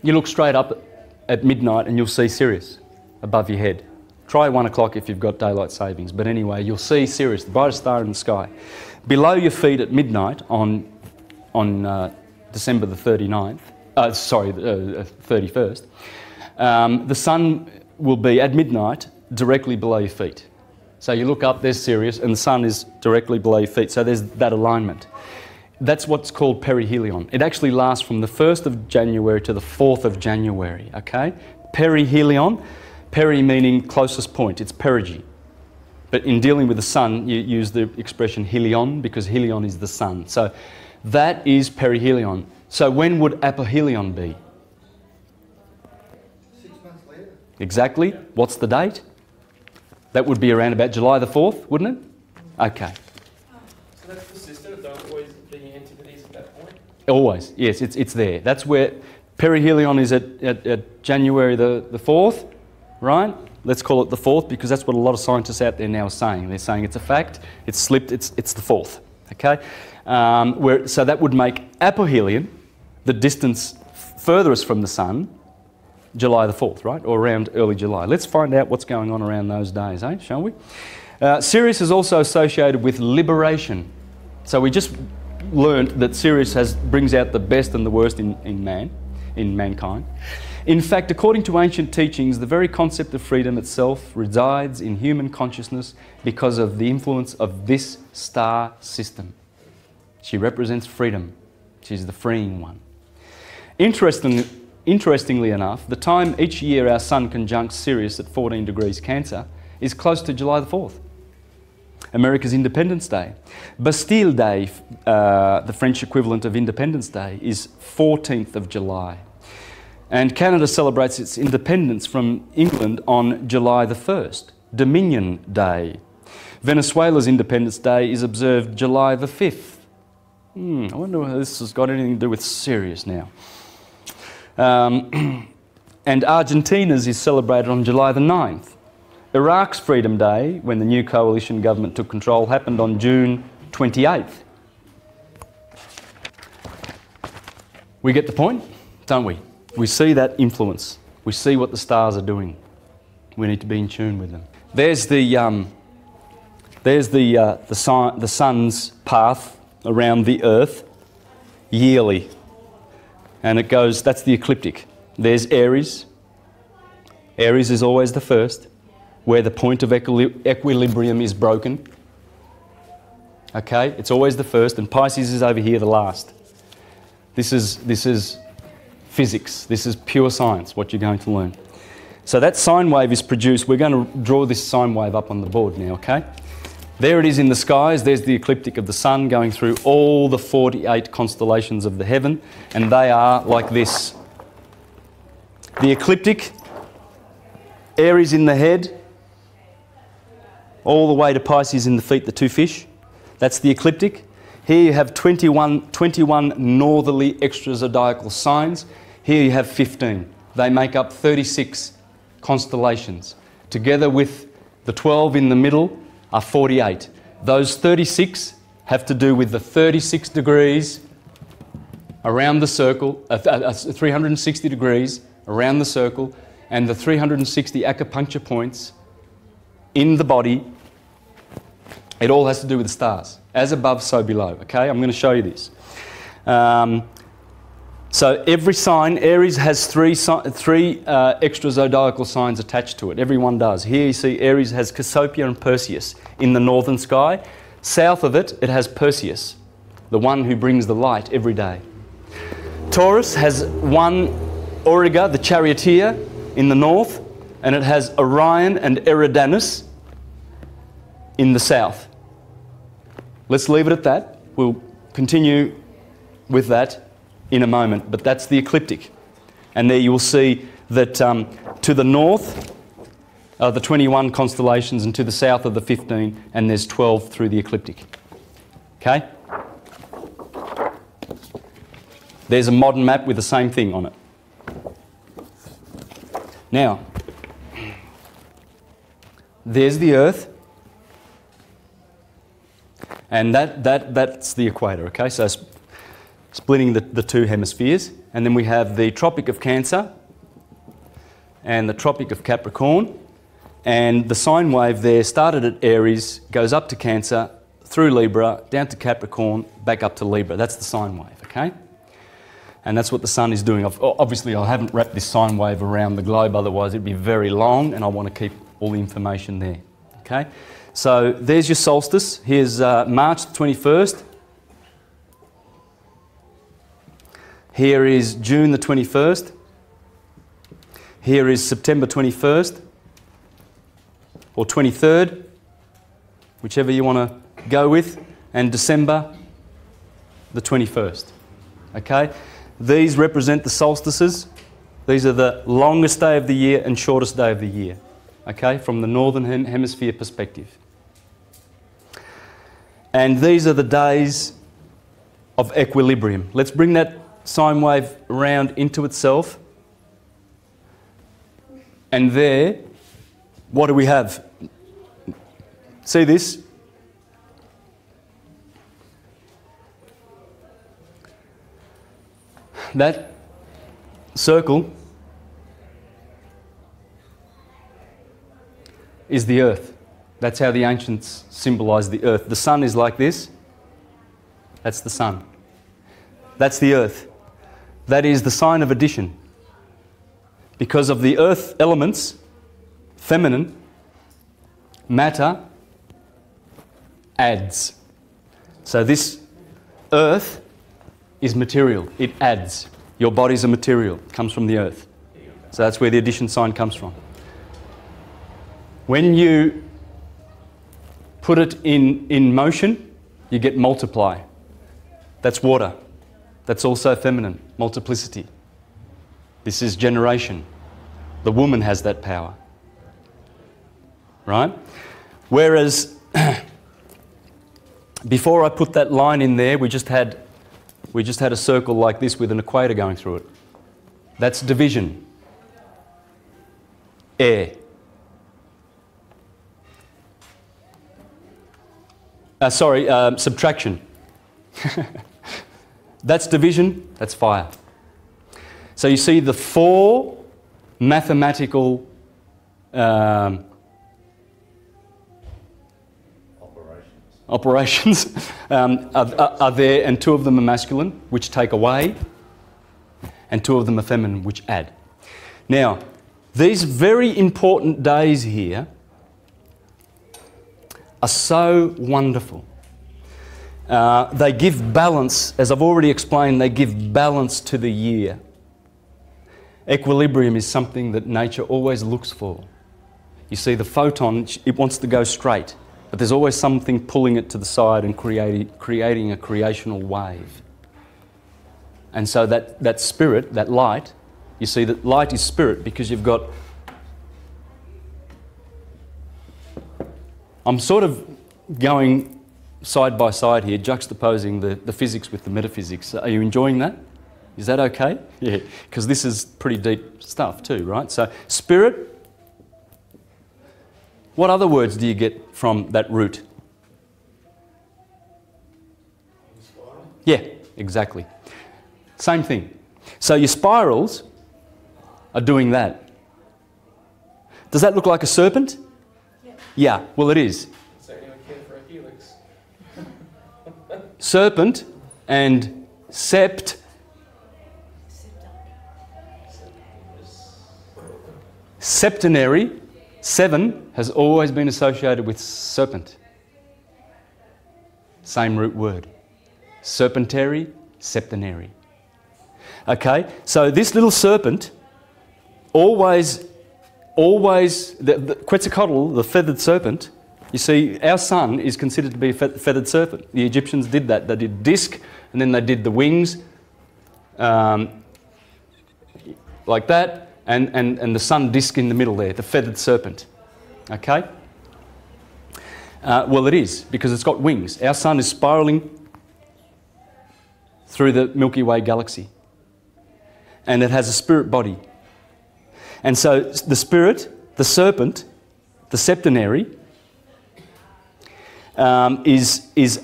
you look straight up at midnight and you'll see Sirius above your head. Try 1 o'clock if you've got daylight savings, but anyway, you'll see Sirius, the brightest star in the sky. Below your feet at midnight on December the 31st, the sun will be at midnight directly below your feet. So you look up, there's Sirius, and the sun is directly below your feet. So there's that alignment. That's what's called perihelion. It actually lasts from the 1st of January to the 4th of January, okay? Perihelion, peri meaning closest point, it's perigee. But in dealing with the sun, you use the expression helion because helion is the sun. So that is perihelion. So when would apohelion be? 6 months later. Exactly. What's the date? That would be around about July the 4th, wouldn't it? Okay. So that's persistent, don't always be antipodes at that point? Always, yes, it's there. That's where perihelion is at January the 4th, right? Let's call it the 4th because that's what a lot of scientists out there now are saying. They're saying it's a fact, it's slipped, it's the 4th, okay? So that would make apohelion, the distance furthest from the sun, July the 4th, right? Or around early July. Let's find out what's going on around those days, shall we? Sirius is also associated with liberation. So we just learnt that Sirius brings out the best and the worst in mankind. In fact, according to ancient teachings, the very concept of freedom itself resides in human consciousness because of the influence of this star system. She represents freedom. She's the freeing one. Interestingly enough, the time each year our sun conjuncts Sirius at 14 degrees Cancer is close to July the 4th, America's Independence Day. Bastille Day, the French equivalent of Independence Day, is 14th of July. And Canada celebrates its independence from England on July the 1st, Dominion Day. Venezuela's Independence Day is observed July the 5th. I wonder whether this has got anything to do with Sirius now. And Argentina's is celebrated on July the 9th. Iraq's Freedom Day, when the new coalition government took control, happened on June 28th. We get the point, don't we? We see that influence. We see what the stars are doing. We need to be in tune with them. There's the sun's path around the Earth yearly. And it goes, that's the ecliptic. There's Aries. Aries is always the first, where the point of equilibrium is broken. Okay, it's always the first, and Pisces is over here, the last. This is physics. This is pure science, what you're going to learn. So that sine wave is produced. We're going to draw this sine wave up on the board now, okay? There it is in the skies. There's the ecliptic of the sun going through all the 48 constellations of the heaven, and they are like this. The ecliptic, Aries in the head, all the way to Pisces in the feet, the two fish. That's the ecliptic. Here you have 21 northerly extrazodiacal signs. Here you have 15. They make up 36 constellations. Together with the 12 in the middle are 48. Those 36 have to do with the 36 degrees around the circle, 360 degrees around the circle, and the 360 acupuncture points in the body. It all has to do with the stars. As above, so below. Okay, I'm going to show you this. So every sign, Aries has three extrazodiacal signs attached to it. Everyone does. Here you see Aries has Cassiopeia and Perseus in the northern sky. South of it, it has Perseus, the one who brings the light every day. Taurus has one Auriga, the charioteer, in the north, and it has Orion and Eridanus in the south. Let's leave it at that. We'll continue with that in a moment, but that's the ecliptic. And there you will see that to the north are the 21 constellations, and to the south are the 15, and there's 12 through the ecliptic. Okay? There's a modern map with the same thing on it. Now, there's the Earth, and that's the equator, okay? So splitting the two hemispheres. And then we have the Tropic of Cancer and the Tropic of Capricorn. And the sine wave there started at Aries, goes up to Cancer, through Libra, down to Capricorn, back up to Libra. That's the sine wave, okay? And that's what the sun is doing. Obviously, I haven't wrapped this sine wave around the globe, otherwise it'd be very long, and I want to keep all the information there, okay? So there's your solstice. Here's March the 21st. Here is June the 21st. Here is September 21st, or 23rd, whichever you want to go with, and December the 21st, okay? These represent the solstices. These are the longest day of the year and shortest day of the year, okay, from the northern hemisphere perspective. And these are the days of equilibrium. Let's bring that sine wave around into itself. And there, what do we have? See this? That circle is the Earth. That's how the ancients symbolised the Earth. The sun is like this. That's the sun. That's the Earth. That is the sign of addition. Because of the Earth elements, feminine, matter adds. So this Earth is material. It adds. Your body's a material. It comes from the Earth. So that's where the addition sign comes from. When you put it in motion, you get multiply. That's water. That's also feminine, multiplicity. This is generation. The woman has that power. Right? Whereas, before I put that line in there, we just had a circle like this with an equator going through it. That's division. Air. Subtraction. That's division, that's fire. So you see the four mathematical operations are there, and two of them are masculine, which take away, and two of them are feminine, which add. Now, these very important days here are so wonderful. They give balance, as I've already explained, they give balance to the year. Equilibrium is something that nature always looks for. You see, the photon, it wants to go straight, but there's always something pulling it to the side and creating a creational wave. And so that spirit, that light, you see that light is spirit because you've got... I'm sort of going side by side here, juxtaposing the physics with the metaphysics. Are you enjoying that? Is that okay? Yeah, because this is pretty deep stuff too, right? So, spirit, what other words do you get from that root? Yeah, exactly. Same thing. So your spirals are doing that. Does that look like a serpent? Yeah, well it is. So anyone care for a helix? Serpent and sept. Septenary, 7, has always been associated with serpent. Same root word. Serpentary, septenary. Okay, so this little serpent always, the Quetzalcoatl, the feathered serpent, you see, our sun is considered to be a feathered serpent. The Egyptians did that. They did disc, and then they did the wings, like that, and the sun disc in the middle there, the feathered serpent. Okay? Well, it is, because it's got wings. Our sun is spiralling through the Milky Way galaxy. And it has a spirit body. And so the spirit, the serpent, the septenary, is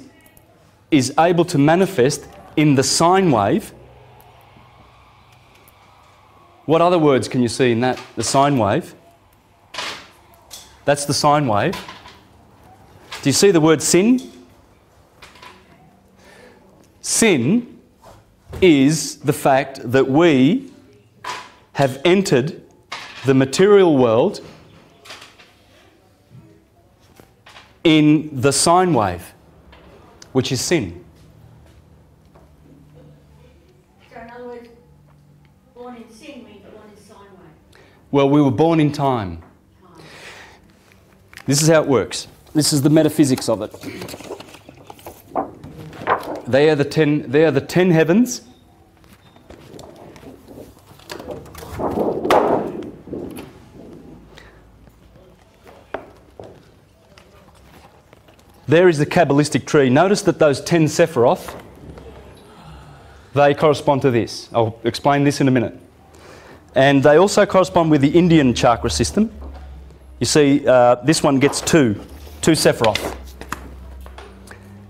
able to manifest in the sine wave. What other words can you see in that? The sine wave. That's the sine wave. Do you see the word sin? Sin is the fact that we have entered the material world in the sine wave, which is sin. So in other words, born in sin means born in sine wave. Well, we were born in time. This is how it works. This is the metaphysics of it. They are the 10 heavens. There is the Kabbalistic tree. Notice that those 10 Sephiroth, they correspond to this. I'll explain this in a minute. And they also correspond with the Indian chakra system. You see, this one gets two Sephiroth.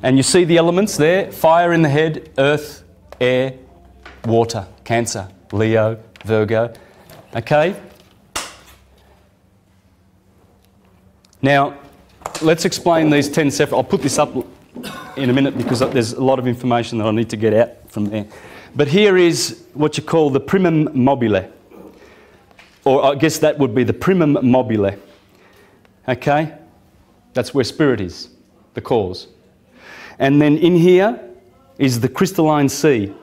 And you see the elements there, fire in the head, earth, air, water, Cancer, Leo, Virgo. Okay? Now, let's explain these 10 Sephiroth. I'll put this up in a minute because there's a lot of information that I need to get out from there. But here is what you call the primum mobile. Or I guess that would be the primum mobile. Okay? That's where spirit is, the cause. And then in here is the crystalline sea.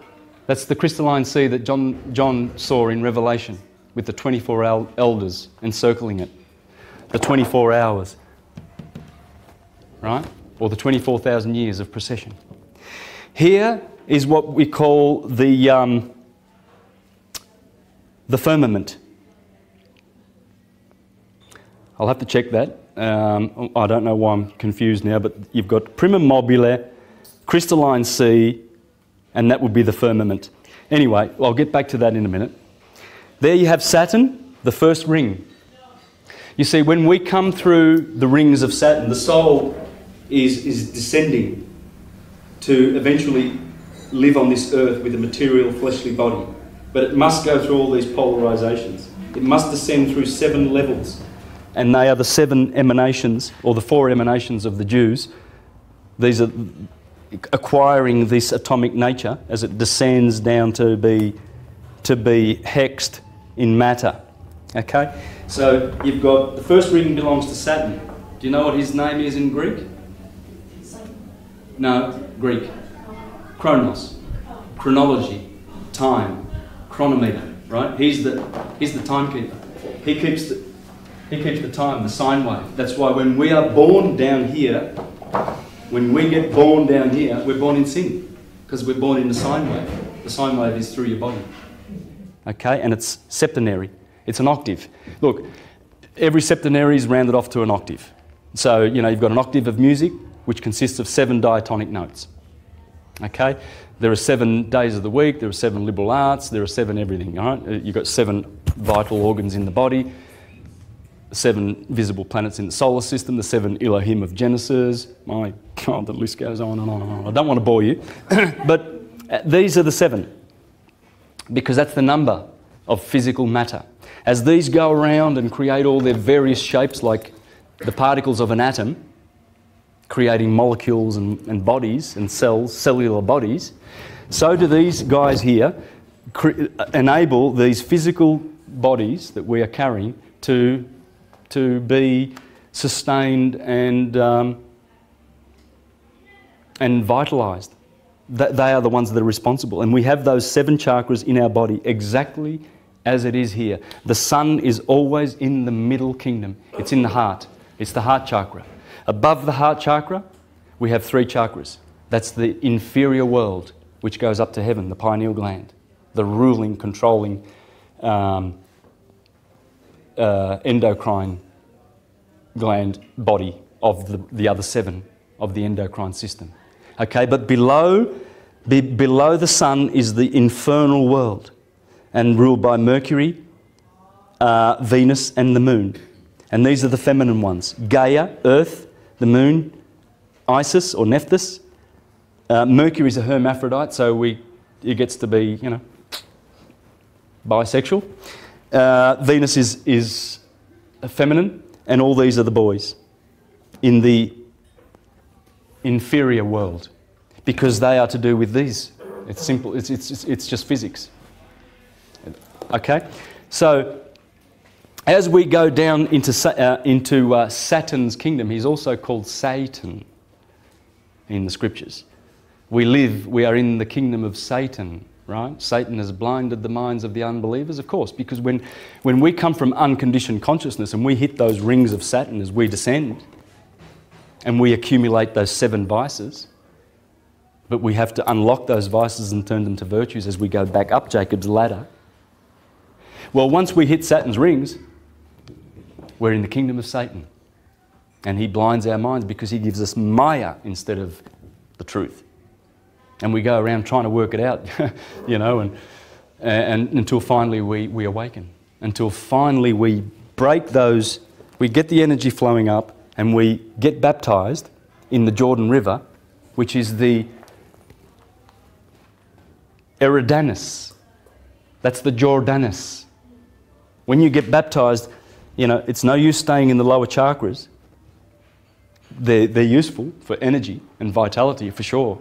That's the crystalline sea that John saw in Revelation with the 24 elders encircling it. The 24 hours. Right? Or the 24,000 years of procession. Here is what we call the firmament. I'll have to check that. I don't know why I'm confused now, but you've got primum mobile, crystalline sea, and that would be the firmament. Anyway, I'll get back to that in a minute. There you have Saturn, the first ring. You see, when we come through the rings of Saturn, the soul is descending to eventually live on this earth with a material fleshly body. But it must go through all these polarizations. It must descend through 7 levels. And they are the 7 emanations, or the 4 emanations of the Jews. These are acquiring this atomic nature as it descends down to be hexed in matter. Okay? So you've got, the first ring belongs to Saturn. Do you know what his name is in Greek? No, Greek. Chronos, chronology, time, chronometer, right? He's the timekeeper. He keeps the time, the sine wave. That's why when we are born down here, when we get born down here, we're born in sin, because we're born in the sine wave. The sine wave is through your body. Okay, and it's septenary. It's an octave. Look, every septenary is rounded off to an octave. So, you know, you've got an octave of music, which consists of 7 diatonic notes. Okay? There are 7 days of the week, there are 7 liberal arts, there are 7 everything, all right? You've got 7 vital organs in the body, 7 visible planets in the solar system, the 7 Elohim of Genesis. My God, the list goes on and on and on. I don't want to bore you. But these are the 7, because that's the number of physical matter. As these go around and create all their various shapes, like the particles of an atom, creating molecules and bodies and cells, cellular bodies, so do these guys here enable these physical bodies that we are carrying to be sustained and vitalised. They are the ones that are responsible. And we have those 7 chakras in our body exactly as it is here. The sun is always in the middle kingdom. It's in the heart. It's the heart chakra. Above the heart chakra, we have 3 chakras. That's the inferior world, which goes up to heaven, the pineal gland, the ruling, controlling endocrine gland body of the other 7 of the endocrine system. Okay, but below the sun is the infernal world, and ruled by Mercury, Venus and the moon. And these are the feminine ones. Gaia, Earth, the moon, Isis or Nephthys. Mercury is a hermaphrodite, so it gets to be, you know, bisexual. Venus is feminine, and all these are the boys in the inferior world, because they are to do with these. It's simple. It's just physics. Okay, so as we go down into Saturn's kingdom, he's also called Satan in the scriptures. We are in the kingdom of Satan, right? Satan has blinded the minds of the unbelievers, of course, because when we come from unconditioned consciousness and we hit those rings of Saturn as we descend, and we accumulate those 7 vices, but we have to unlock those vices and turn them to virtues as we go back up Jacob's ladder. Well, once we hit Saturn's rings, we're in the kingdom of Satan. And he blinds our minds because he gives us Maya instead of the truth. And we go around trying to work it out, you know, and until finally we awaken. Until finally we break those, we get the energy flowing up, and we get baptized in the Jordan River, which is the Eridanus. That's the Jordanus. When you get baptized, you know, it's no use staying in the lower chakras. They're useful for energy and vitality, for sure.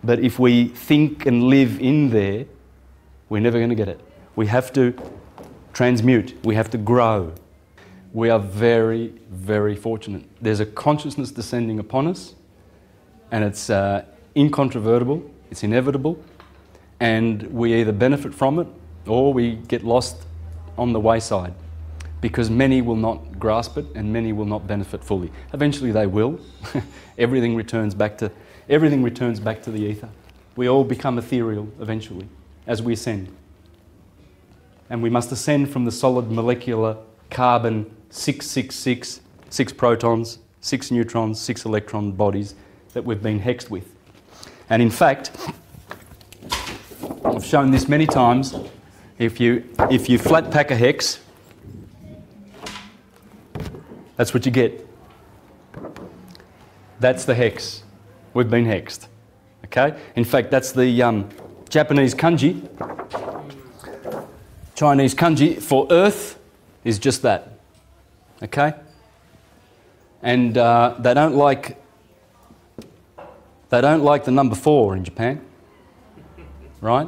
But if we think and live in there, we're never going to get it. We have to transmute. We have to grow. We are very, very fortunate. There's a consciousness descending upon us, and it's incontrovertible, it's inevitable, and we either benefit from it or we get lost on the wayside, because many will not grasp it and many will not benefit fully. Eventually they will. Everything returns back to the ether. We all become ethereal eventually as we ascend. And we must ascend from the solid molecular carbon 666, 6 protons, 6 neutrons, 6 electron bodies that we've been hexed with. And in fact, I've shown this many times. If you flat pack a hex, that's what you get. That's the hex. We've been hexed. Okay? In fact, that's the Japanese kanji. Chinese kanji for earth is just that. Okay? And they don't like the number 4 in Japan. Right?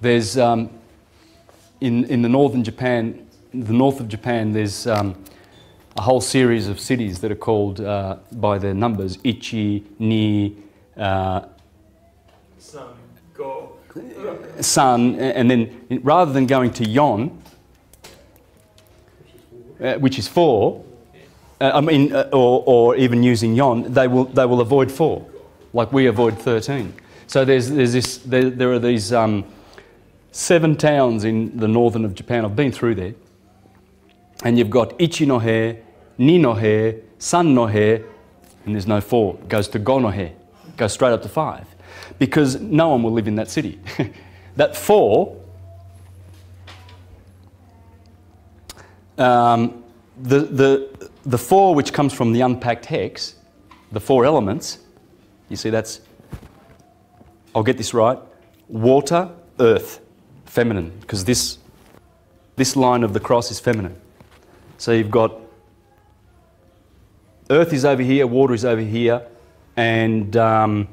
There's in the north of Japan, there's a whole series of cities that are called by their numbers: Ichi, Ni, Sun, go. Sun, and then rather than going to Yon, which is 4, or even using Yon, they will avoid 4, like we avoid 13. So there are these 7 towns in the northern of Japan. I've been through there, and you've got Ichi no he, Ni no he, San no he, and there's no 4. It goes to Go no he, goes straight up to 5, because no one will live in that city. That 4, the 4 which comes from the unpacked hex, the 4 elements, you see that's, I'll get this right, water, earth, feminine, because this line of the cross is feminine. So you've got earth is over here, water is over here, and I'm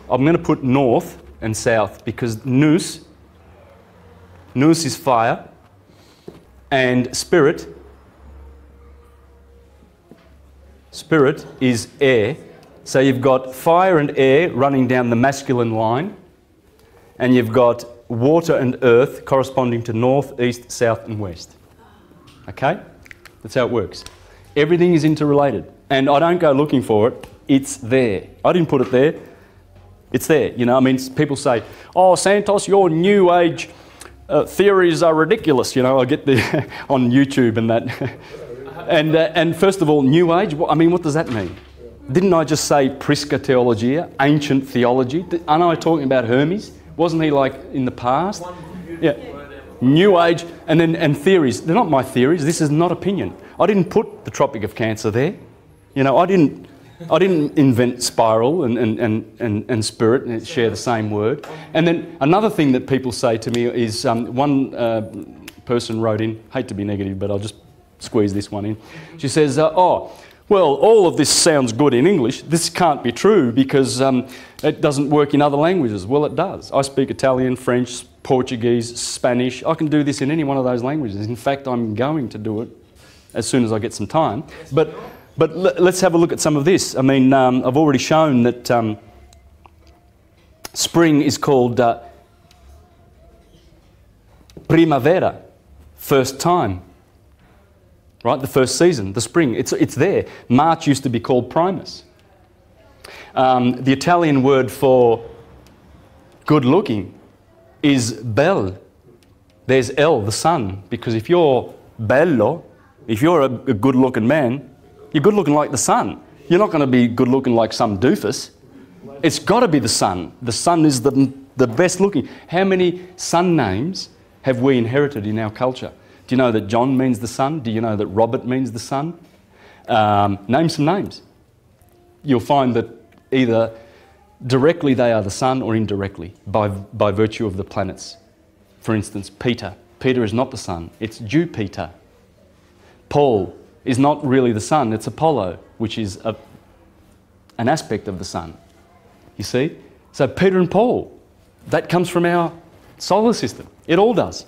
going to put north and south because nous is fire, and spirit is air. So you've got fire and air running down the masculine line, and you've got water and earth corresponding to north, east, south and west. Okay? That's how it works. Everything is interrelated, and I don't go looking for it. It's there. I didn't put it there. It's there. You know, I mean, people say, "Oh, Santos, your New Age theories are ridiculous." You know, I get the on YouTube and that. and first of all, New Age. I mean, what does that mean? Didn't I just say Prisca Theologia, Ancient Theology? Aren't I talking about Hermes? Wasn't he like in the past? Yeah. New Age and theories. They're not my theories. This is not opinion. I didn't put the Tropic of Cancer there. You know, I didn't invent spiral and spirit and share the same word. And then another thing that people say to me is one person wrote in, hate to be negative, but I'll just squeeze this one in. She says, "Oh, well, all of this sounds good in English. This can't be true because it doesn't work in other languages." Well, it does. I speak Italian, French, Portuguese, Spanish. I can do this in any one of those languages. In fact, I'm going to do it as soon as I get some time. But let's have a look at some of this. I mean, I've already shown that spring is called primavera, first time. Right, the first season, the spring, it's there. March used to be called Primus. The Italian word for good looking is bel. There's El, the sun, because if you're bello, if you're a good looking man, you're good looking like the sun. You're not going to be good looking like some doofus. It's got to be the sun. The sun is the best looking. How many sun names have we inherited in our culture? Do you know that John means the sun? Do you know that Robert means the sun? Name some names. You'll find that either directly they are the sun or indirectly by virtue of the planets. For instance, Peter. Peter is not the sun, it's Jupiter. Paul is not really the sun, it's Apollo, which is an aspect of the sun. You see? So Peter and Paul, that comes from our solar system. It all does.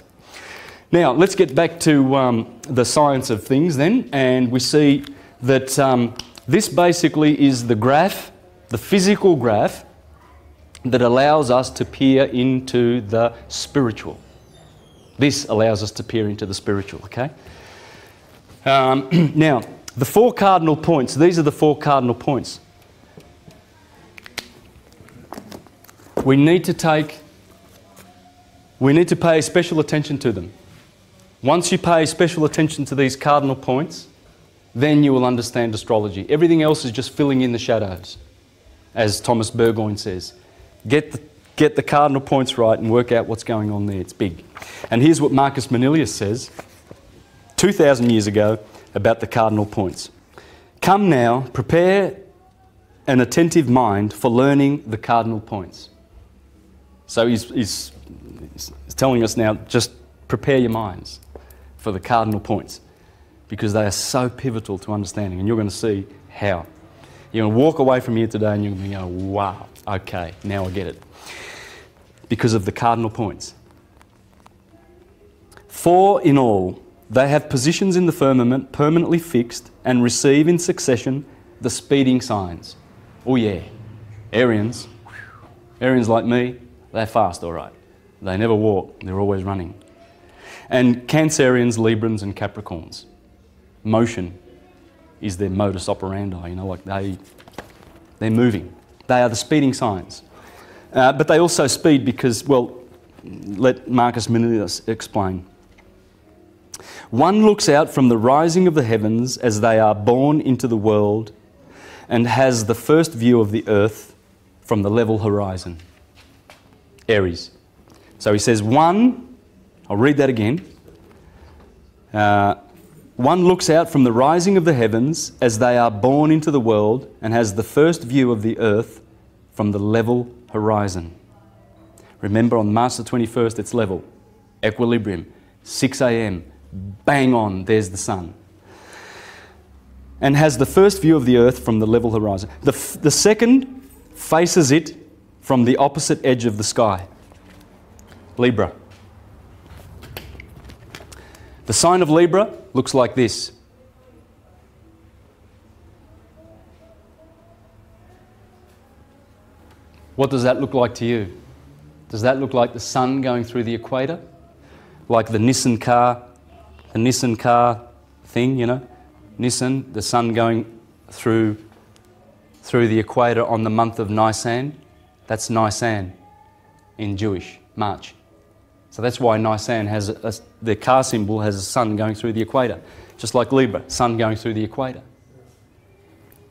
Now, let's get back to the science of things then, and we see that this basically is the graph, the physical graph, that allows us to peer into the spiritual. This allows us to peer into the spiritual, okay? Now, the 4 cardinal points, these are the 4 cardinal points. We need to pay special attention to them. Once you pay special attention to these cardinal points, then you will understand astrology. Everything else is just filling in the shadows, as Thomas Burgoyne says. Get the cardinal points right and work out what's going on there. It's big. And here's what Marcus Manilius says 2,000 years ago about the cardinal points. "Come now, prepare an attentive mind for learning the cardinal points." So he's telling us now, just prepare your minds for the cardinal points, because they are so pivotal to understanding, and you're going to see how. You're going to walk away from here today and you're going to go, wow, okay, now I get it. Because of the cardinal points. 4 in all, they have positions in the firmament permanently fixed and receive in succession the speeding signs. Oh yeah. Arians like me, they're fast, all right. They never walk, they're always running. And Cancerians, Librans and Capricorns. Motion is their modus operandi, you know, like they're moving. They are the speeding signs. But they also speed because, well, let Marcus Manilius explain. One looks out from the rising of the heavens as they are born into the world and has the first view of the earth from the level horizon. Aries. So he says one, I'll read that again. One looks out from the rising of the heavens as they are born into the world and has the first view of the earth from the level horizon. Remember, on March the 21st, it's level. Equilibrium. 6 a.m. Bang on, there's the sun. And has the first view of the earth from the level horizon. The second faces it from the opposite edge of the sky. Libra. The sign of Libra looks like this. What does that look like to you? Does that look like the sun going through the equator? Like the Nissan car thing, you know? Nissan, the sun going through the equator on the month of Nisan. That's Nisan in Jewish, March. So that's why Nisan has their car symbol has a sun going through the equator. Just like Libra, sun going through the equator.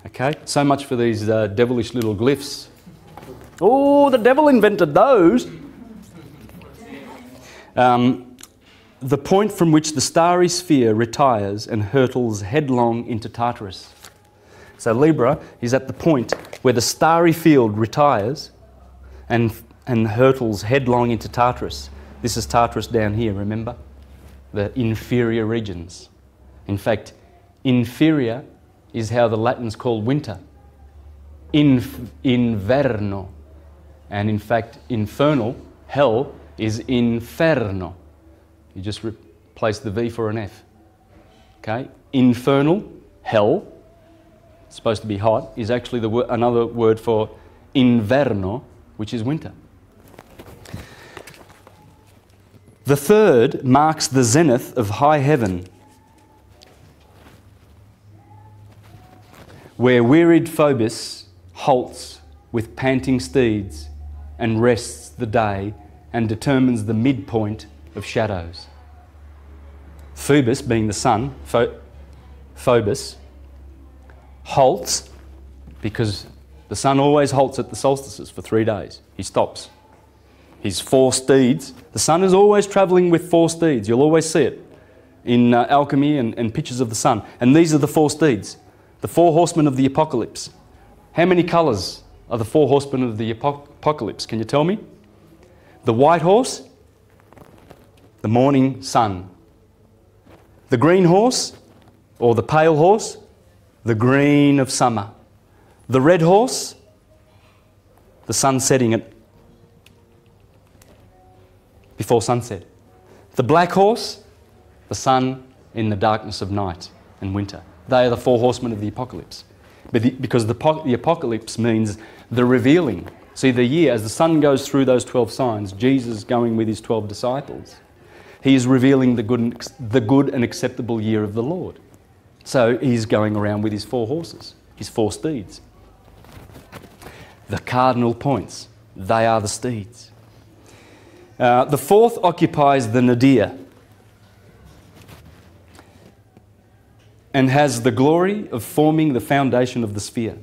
Okay, so much for these devilish little glyphs. Oh, the devil invented those. The point from which the starry sphere retires and hurtles headlong into Tartarus. So Libra is at the point where the starry field retires and hurtles headlong into Tartarus. This is Tartarus down here, remember? The inferior regions. In fact, inferior is how the Latins call winter. Inverno. And in fact, infernal, hell, is inferno. You just replace the V for an F. Okay? Infernal, hell, it's supposed to be hot, is actually another word for inverno, which is winter. The third marks the zenith of high heaven, where wearied Phobos halts with panting steeds and rests the day and determines the midpoint of shadows. Phobos, being the sun, Phobos, halts because the sun always halts at the solstices for 3 days. He stops. His 4 steeds. The sun is always travelling with 4 steeds. You'll always see it in alchemy and pictures of the sun. And these are the 4 steeds, the 4 horsemen of the apocalypse. How many colours are the 4 horsemen of the apocalypse? Can you tell me? The white horse, the morning sun. The green horse, or the pale horse, the green of summer. The red horse, the sun setting at before sunset. The black horse, the sun in the darkness of night and winter. They are the 4 horsemen of the apocalypse. Because the apocalypse means the revealing. See, the year, as the sun goes through those 12 signs, Jesus going with his 12 disciples, he is revealing the good and acceptable year of the Lord. So he's going around with his 4 horses, his 4 steeds. The cardinal points, they are the steeds. The 4th occupies the nadir and has the glory of forming the foundation of the sphere.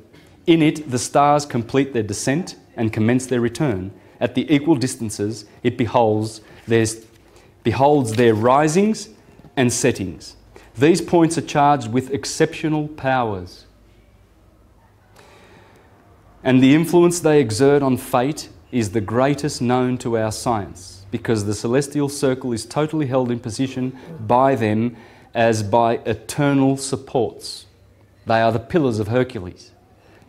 In it, the stars complete their descent and commence their return. At the equal distances, it beholds their risings and settings. These points are charged with exceptional powers. And the influence they exert on fate is the greatest known to our science, because the celestial circle is totally held in position by them as by eternal supports. They are the pillars of Hercules.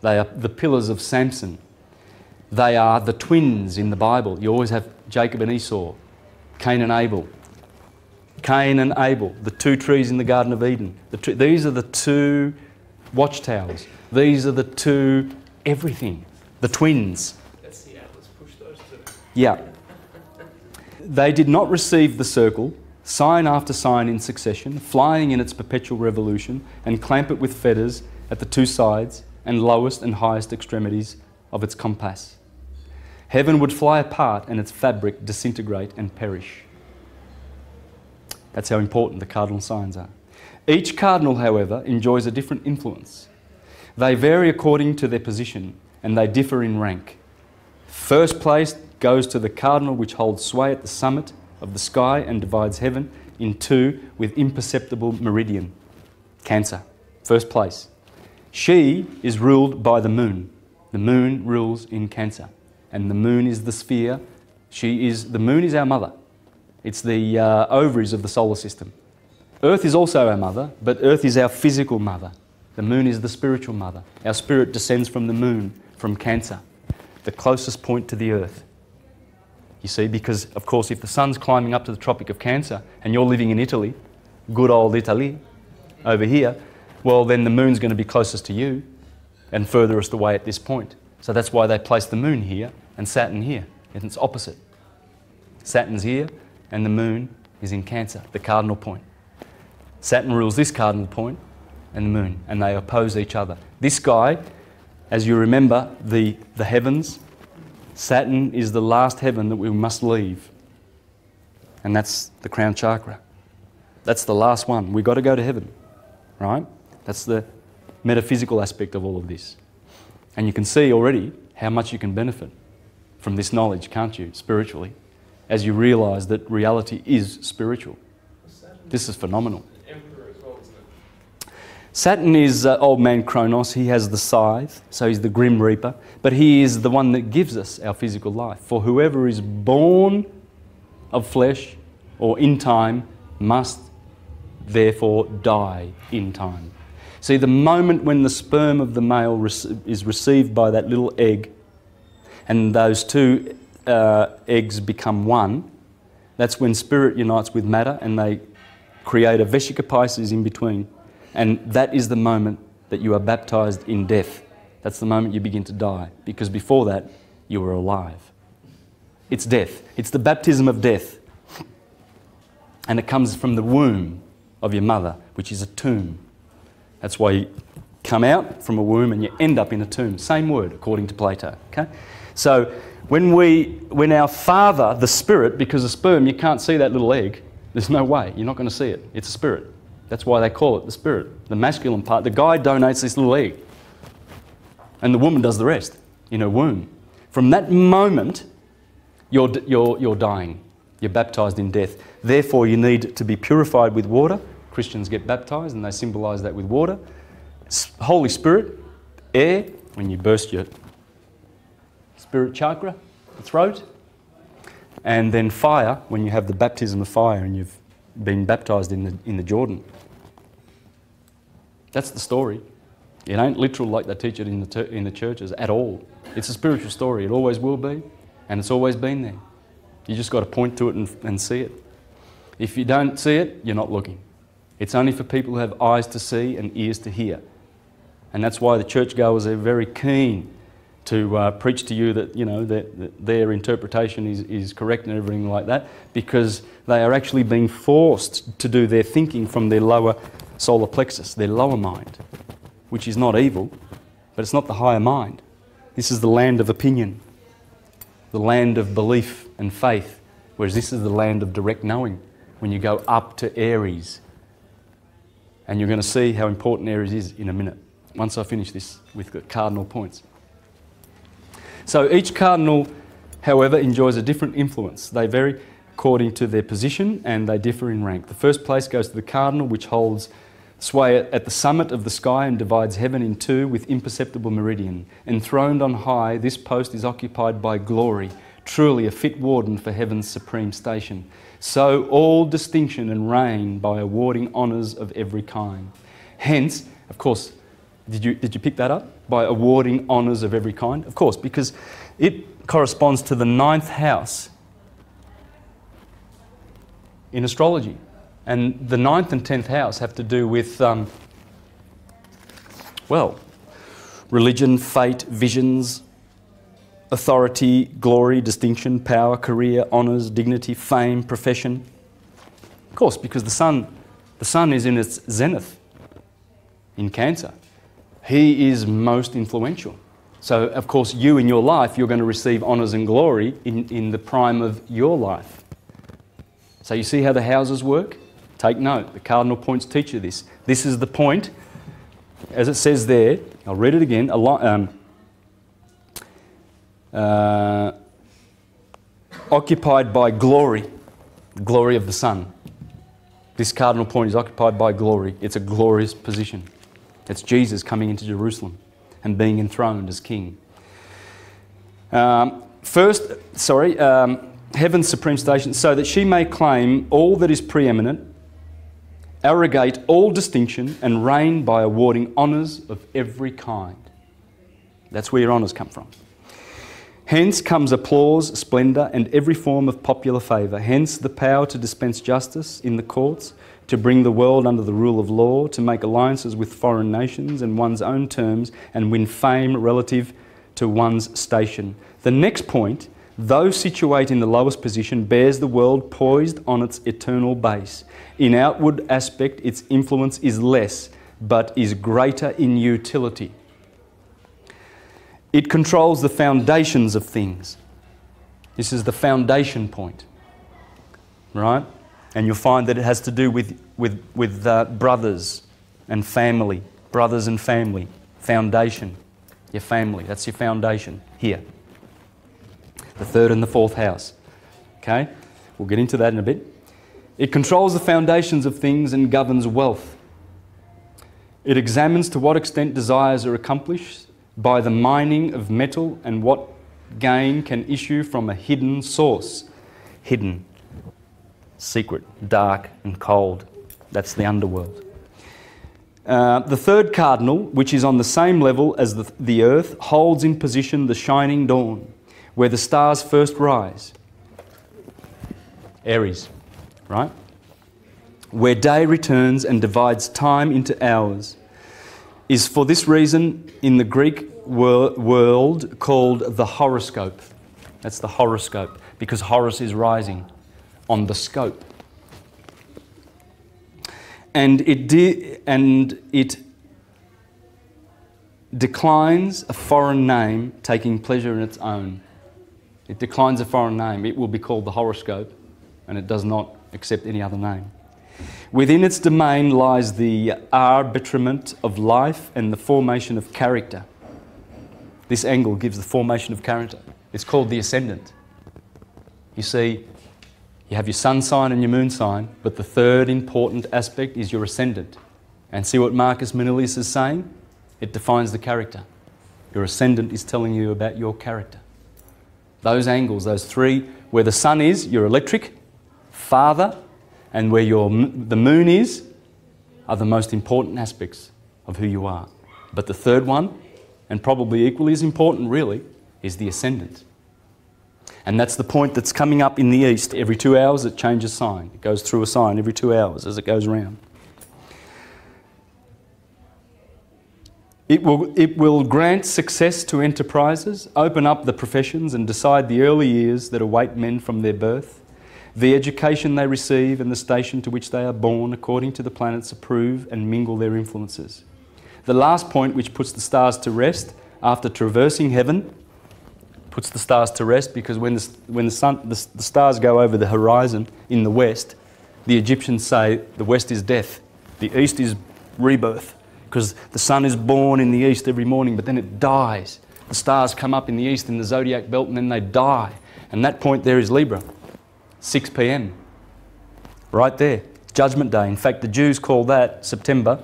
They are the pillars of Samson. They are the twins in the Bible. You always have Jacob and Esau, Cain and Abel. Cain and Abel, the 2 trees in the Garden of Eden. These are the 2 watchtowers. These are the 2 everything. The twins. That's the atlas. Push those two. Yeah. They did not receive the circle, sign after sign in succession, flying in its perpetual revolution, and clamp it with fetters at the two sides and lowest and highest extremities of its compass. Heaven would fly apart and its fabric disintegrate and perish. That's how important the cardinal signs are. Each cardinal, however, enjoys a different influence. They vary according to their position, and they differ in rank. First place goes to the cardinal which holds sway at the summit of the sky and divides heaven in two with imperceptible meridian. Cancer, first place. She is ruled by the moon. The moon rules in Cancer, and the moon is the sphere. The moon is our mother. It's the ovaries of the solar system. Earth is also our mother, but Earth is our physical mother. The moon is the spiritual mother. Our spirit descends from the moon, from Cancer, the closest point to the Earth. You see, because, of course, if the sun's climbing up to the Tropic of Cancer and you're living in Italy, good old Italy, over here, well, then the moon's going to be closest to you and furthest away at this point. So that's why they place the moon here and Saturn here. And it's opposite. Saturn's here and the moon is in Cancer, the cardinal point. Saturn rules this cardinal point and the moon, and they oppose each other. This guy, as you remember, the heavens, Saturn is the last heaven that we must leave. And that's the crown chakra. That's the last one. We've got to go to heaven, right? That's the metaphysical aspect of all of this. And you can see already how much you can benefit from this knowledge, can't you, spiritually, as you realise that reality is spiritual. This is phenomenal. Emperor as well, isn't it? Saturn is old man Kronos. He has the scythe, so he's the grim reaper, but he is the one that gives us our physical life. For whoever is born of flesh or in time must therefore die in time. See, the moment when the sperm of the male is received by that little egg and those two eggs become one, that's when spirit unites with matter and they create a Vesica Pisces in between. And that is the moment that you are baptised in death. That's the moment you begin to die, because before that you were alive. It's death. It's the baptism of death. And it comes from the womb of your mother, which is a tomb. That's why you come out from a womb and you end up in a tomb. Same word, according to Plato. Okay? So when our father, the spirit, because a sperm, you can't see that little egg. There's no way. You're not going to see it. It's a spirit. That's why they call it the spirit. The masculine part, the guy donates this little egg. And the woman does the rest in her womb. From that moment, you're dying. You're baptised in death. Therefore, you need to be purified with water. Christians get baptised and they symbolise that with water. Holy Spirit, air, when you burst your spirit chakra, the throat. And then fire, when you have the baptism of fire and you've been baptised in the Jordan. That's the story. It ain't literal like they teach it in the churches at all. It's a spiritual story. It always will be, and it's always been there. You just got to point to it and see it. If you don't see it, you're not looking. It's only for people who have eyes to see and ears to hear. And that's why the churchgoers are very keen to preach to you that, you know, that their interpretation is correct and everything like that, because they are actually being forced to do their thinking from their lower solar plexus, their lower mind, which is not evil, but it's not the higher mind. This is the land of opinion, the land of belief and faith, whereas this is the land of direct knowing, when you go up to Aries. And you're going to see how important Aries is in a minute, once I finish this with the cardinal points. So each cardinal, however, enjoys a different influence. They vary according to their position and they differ in rank. The first place goes to the cardinal, which holds sway at the summit of the sky and divides heaven in two with imperceptible meridian. Enthroned on high, this post is occupied by glory, truly a fit warden for heaven's supreme station. So all distinction and reign by awarding honours of every kind. Hence, of course, did you pick that up? By awarding honours of every kind? Of course, because it corresponds to the 9th house in astrology. And the 9th and 10th house have to do with, well, religion, fate, visions, authority, glory, distinction, power, career, honours, dignity, fame, profession. Of course, because the sun is in its zenith in Cancer. He is most influential. So, of course, you in your life, you're going to receive honours and glory in the prime of your life. So you see how the houses work? Take note. The cardinal points teach you this. This is the point, as it says there. I'll read it again. Occupied by glory, glory of the sun. This cardinal point is occupied by glory. It's a glorious position. It's Jesus coming into Jerusalem and being enthroned as king. Heaven's supreme station, so that she may claim all that is preeminent, arrogate all distinction, and reign by awarding honours of every kind. That's where your honours come from. Hence comes applause, splendour, and every form of popular favour. Hence the power to dispense justice in the courts, to bring the world under the rule of law, to make alliances with foreign nations and one's own terms, and win fame relative to one's station. The next point, though situate in the lowest position, bears the world poised on its eternal base. In outward aspect, its influence is less, but is greater in utility. It controls the foundations of things. This is the foundation point, right? And you'll find that it has to do with brothers and family. Brothers and family. Foundation. Your family. That's your foundation here. The third and the fourth house. Okay? We'll get into that in a bit. It controls the foundations of things and governs wealth. It examines to what extent desires are accomplished by the mining of metal and what gain can issue from a hidden source. Hidden. Secret, dark and cold. That's the underworld. The third cardinal, which is on the same level as the earth, holds in position the shining dawn, where the stars first rise. Aries, right? Where day returns and divides time into hours, is for this reason in the Greek world called the horoscope. That's the horoscope, because Horus is rising on the scope. And it declines a foreign name, taking pleasure in its own. It declines a foreign name. It will be called the horoscope, and it does not accept any other name. Within its domain lies the arbitrament of life and the formation of character. This angle gives the formation of character. It's called the ascendant. You see, you have your sun sign and your moon sign, but the third important aspect is your ascendant. And see what Marcus Manilius is saying? It defines the character. Your ascendant is telling you about your character. Those angles, those three, where the sun is, your electric, father, and where the moon is, are the most important aspects of who you are. But the third one, and probably equally as important really, is the ascendant. And that's the point that's coming up in the east. Every 2 hours it changes sign. It goes through a sign every 2 hours as it goes around. It will grant success to enterprises, open up the professions and decide the early years that await men from their birth. The education they receive and the station to which they are born according to the planets approve and mingle their influences. The last point, which puts the stars to rest after traversing heaven, puts the stars to rest, because when the stars go over the horizon in the west, the Egyptians say the west is death, the east is rebirth, because the sun is born in the east every morning, but then it dies. The stars come up in the east in the Zodiac belt and then they die. And that point there is Libra, 6 p.m. Right there, Judgment Day. In fact, the Jews call that September,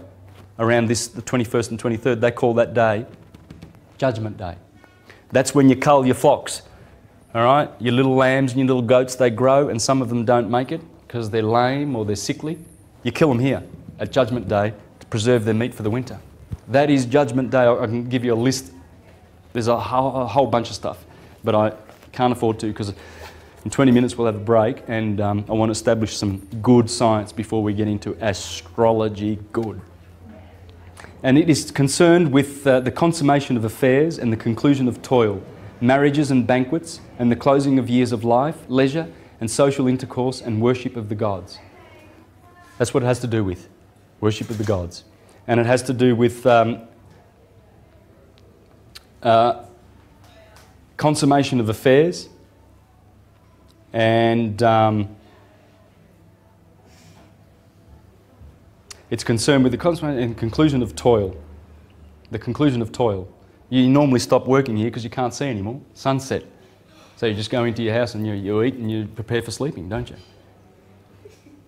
around the 21st and 23rd, they call that day Judgment Day. That's when you cull your flocks, all right? Your little lambs and your little goats, they grow, and some of them don't make it because they're lame or they're sickly. You kill them here at Judgment Day to preserve their meat for the winter. That is Judgment Day. I can give you a list. There's a whole bunch of stuff, but I can't afford to because in 20 minutes we'll have a break, and I want to establish some good science before we get into astrology good. And it is concerned with the consummation of affairs and the conclusion of toil, marriages and banquets, and the closing of years of life, leisure and social intercourse and worship of the gods. That's what it has to do with, worship of the gods. And it has to do with consummation of affairs and it's concerned with the consummation and conclusion of toil. The conclusion of toil. You normally stop working here because you can't see anymore. Sunset. So you just go into your house and you eat and you prepare for sleeping, don't you?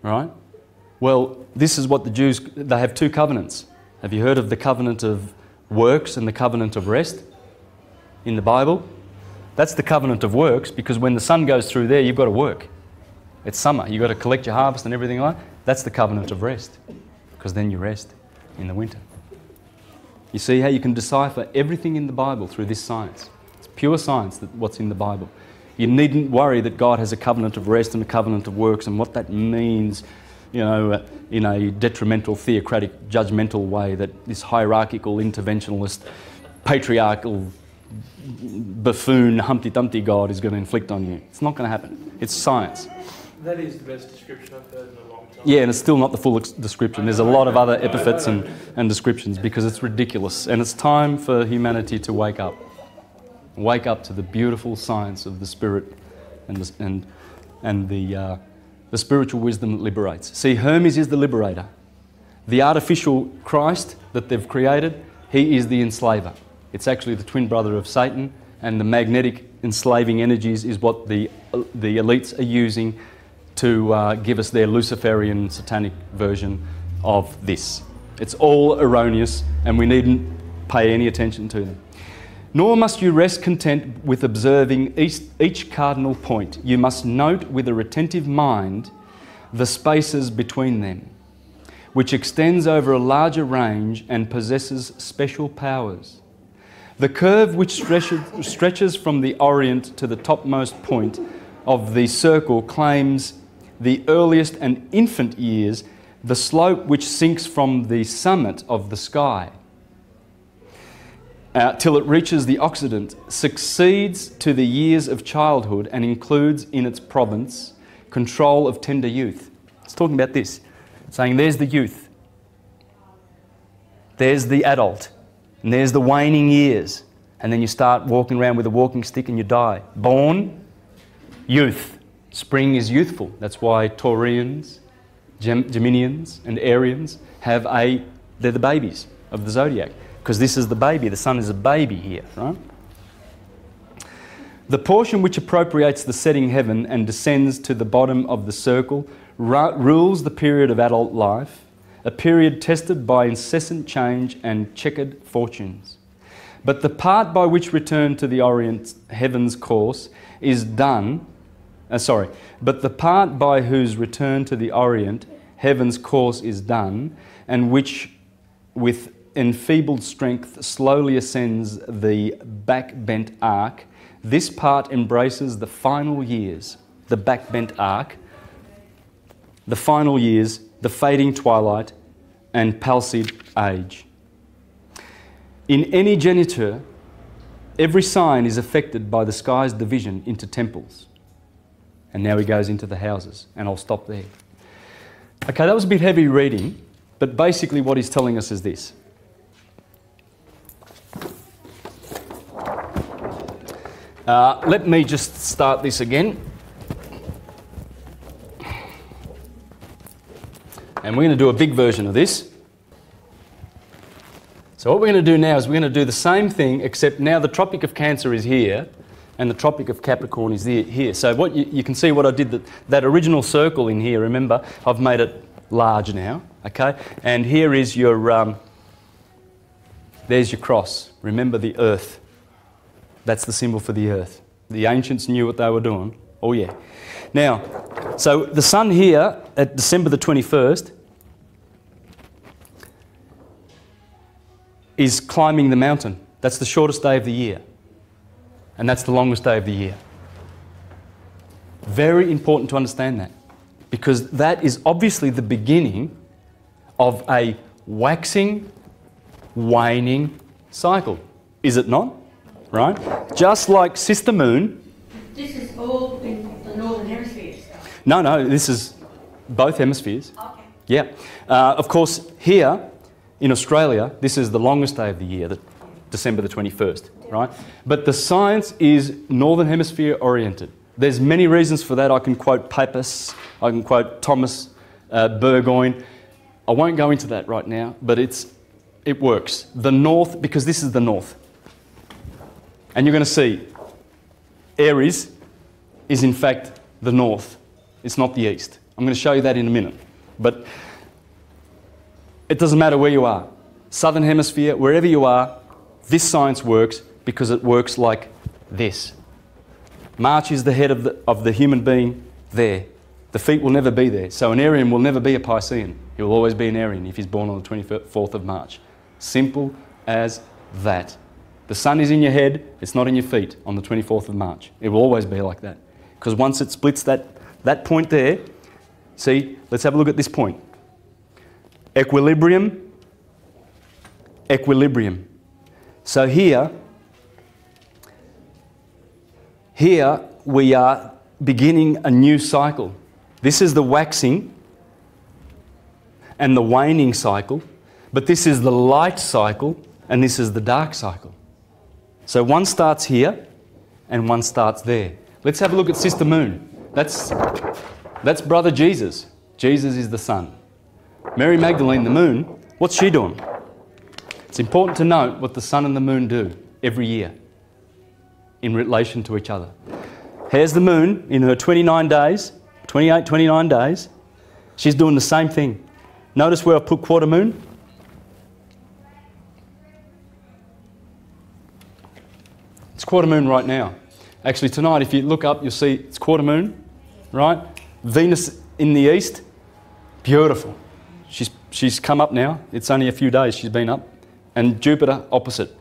Right? Well, this is what the Jews, they have two covenants. Have you heard of the covenant of works and the covenant of rest in the Bible? That's the covenant of works, because when the sun goes through there, you've got to work. It's summer. You've got to collect your harvest and everything like that. That's the covenant of rest, because then you rest in the winter. You see how you can decipher everything in the Bible through this science. It's pure science, that what's in the Bible. You needn't worry that God has a covenant of rest and a covenant of works and what that means, you know, in a detrimental, theocratic, judgmental way, that this hierarchical, interventionalist, patriarchal, buffoon, Humpty Dumpty God is going to inflict on you. It's not going to happen. It's science. That is the best description I've heard in a long time. Yeah, and it's still not the full description. There's a lot of other epithets and descriptions because it's ridiculous. And it's time for humanity to wake up. Wake up to the beautiful science of the Spirit and the spiritual wisdom that liberates. See, Hermes is the liberator. The artificial Christ that they've created, he is the enslaver. It's actually the twin brother of Satan, and the magnetic enslaving energies is what the elites are using to give us their Luciferian satanic version of this. It's all erroneous, and we needn't pay any attention to them. Nor must you rest content with observing each cardinal point. You must note with a retentive mind the spaces between them, which extends over a larger range and possesses special powers. The curve which stretches from the orient to the topmost point of the circle claims the earliest and infant years, the slope which sinks from the summit of the sky till it reaches the Occident, succeeds to the years of childhood and includes in its province control of tender youth. It's talking about this, saying there's the youth, there's the adult, and there's the waning years. And then you start walking around with a walking stick and you die. Born, youth. Spring is youthful. That's why Taurians, Geminians and Arians they're the babies of the Zodiac. Because this is the baby. The sun is a baby here, right? The portion which appropriates the setting heaven and descends to the bottom of the circle rules the period of adult life, a period tested by incessant change and checkered fortunes. But the part by which return to the Orient heaven's course is done, but the part by whose return to the Orient heaven's course is done, and which with enfeebled strength slowly ascends the back-bent arc, this part embraces the final years, the back-bent arc, the final years, the fading twilight, and palsied age. In any geniture, every sign is affected by the sky's division into temples. And now he goes into the houses, and I'll stop there. Okay, that was a bit heavy reading, but basically what he's telling us is this. Let me just start this again. And we're going to do a big version of this. So what we're going to do now is we're going to do the same thing, except now the Tropic of Cancer is here and the Tropic of Capricorn is here. So what you can see what I did, that original circle in here, remember, I've made it large now, okay? And here is your, there's your cross. Remember the earth. That's the symbol for the earth. The ancients knew what they were doing. Oh yeah. Now, so the sun here at December the 21st is climbing the mountain. That's the shortest day of the year. And that's the longest day of the year. Very important to understand that, because that is obviously the beginning of a waxing waning cycle. Is it not? Right? Just like Sister Moon. This is all in the northern hemisphere stuff. No, this is both hemispheres. Okay. Yeah. Of course, here in Australia, this is the longest day of the year, December the 21st, right? But the science is northern hemisphere oriented. There's many reasons for that. I can quote Pappas, I can quote Thomas Burgoyne. I won't go into that right now, but it works. The north, because this is the north. And you're going to see Aries is in fact the north. It's not the east. I'm going to show you that in a minute. But it doesn't matter where you are. Southern hemisphere, wherever you are, this science works because it works like this. March is the head of the human being there. The feet will never be there. So an Arian will never be a Piscean. He will always be an Arian if he's born on the 24th of March. Simple as that. The sun is in your head, it's not in your feet on the 24th of March. It will always be like that. Because once it splits that point there, see, let's have a look at this point. Equilibrium, equilibrium. So here we are beginning a new cycle. This is the waxing and the waning cycle, but this is the light cycle and this is the dark cycle. So one starts here and one starts there. Let's have a look at Sister Moon. That's Brother Jesus. Jesus is the sun. Mary Magdalene, the moon, what's she doing? It's important to note what the sun and the moon do every year in relation to each other. Here's the moon in her 29 days, 28, 29 days. She's doing the same thing. Notice where I've put quarter moon? It's quarter moon right now. Actually tonight, if you look up, you'll see it's quarter moon, right? Venus in the east, beautiful. She's come up now. It's only a few days she's been up. And Jupiter opposite.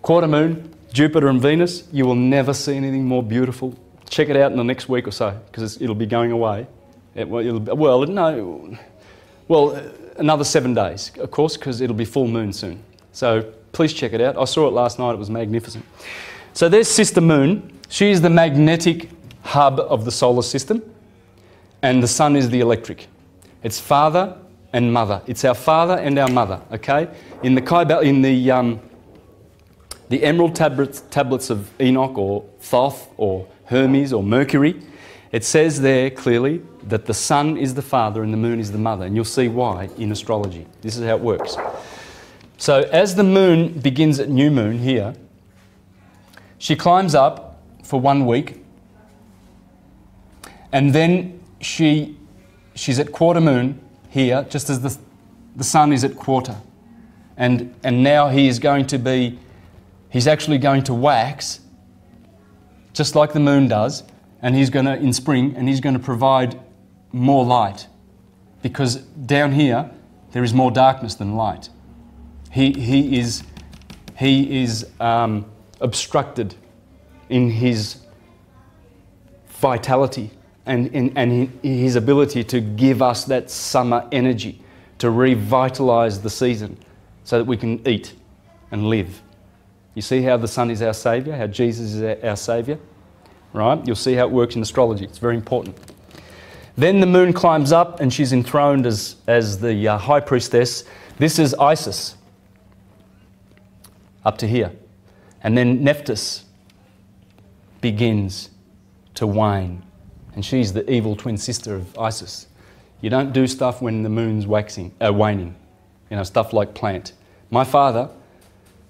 Quarter moon, Jupiter and Venus, you will never see anything more beautiful. Check it out in the next week or so, because it'll be going away. Another 7 days, of course, because it'll be full moon soon. So please check it out. I saw it last night. It was magnificent. So there's Sister Moon. She is the magnetic hub of the solar system, and the sun is the electric. It's father and mother. It's our father and our mother. Okay. In the emerald tablets of Enoch or Thoth or Hermes or Mercury, it says there clearly that the sun is the father and the moon is the mother, and you'll see why in astrology. This is how it works. So as the moon begins at new moon here, she climbs up for 1 week, and then she's at quarter moon here, just as the sun is at quarter. And now he's actually going to wax, just like the moon does, and he's going to, in spring, and he's going to provide more light. Because down here, there is more darkness than light. He is obstructed in his vitality and his ability to give us that summer energy, to revitalise the season so that we can eat and live. You see how the sun is our saviour, how Jesus is our saviour, right? You'll see how it works in astrology. It's very important. Then the moon climbs up and she's enthroned as the high priestess. This is Isis, up to here. And then Nephthys begins to wane. And she's the evil twin sister of Isis. You don't do stuff when the moon's waning. You know, stuff like plant. My father,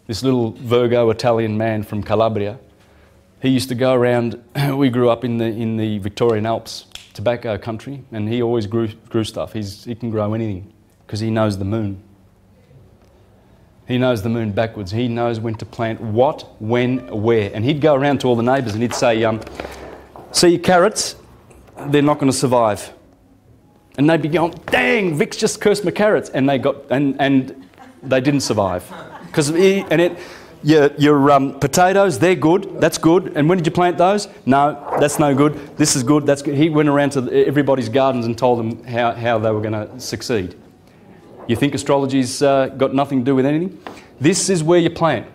this little Virgo Italian man from Calabria, he used to go around, we grew up in the Victorian Alps, tobacco country, and he always grew stuff. He can grow anything because he knows the moon. He knows the moon backwards. He knows when to plant what, when, where. And he'd go around to all the neighbours and he'd say, see your carrots? They're not going to survive. And they'd be going, dang, Vic's just cursed my carrots. And they got, and they didn't survive. Because your potatoes, they're good, that's good. And when did you plant those? No, that's no good. This is good, that's good. He went around to everybody's gardens and told them how they were going to succeed. You think astrology's got nothing to do with anything? This is where you plant.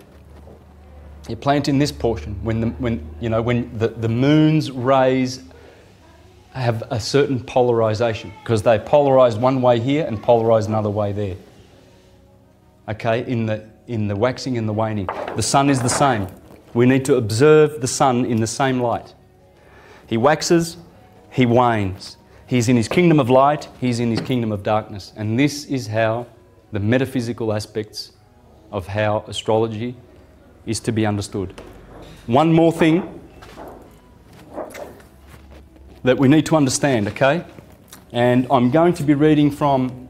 You plant in this portion when the moon's rays have a certain polarization, because they polarize one way here and polarize another way there. Okay, in the waxing and the waning. The sun is the same. We need to observe the sun in the same light. He waxes, he wanes. He's in his kingdom of light, he's in his kingdom of darkness. And this is how the metaphysical aspects of how astrology is to be understood. One more thing that we need to understand, okay? And I'm going to be reading from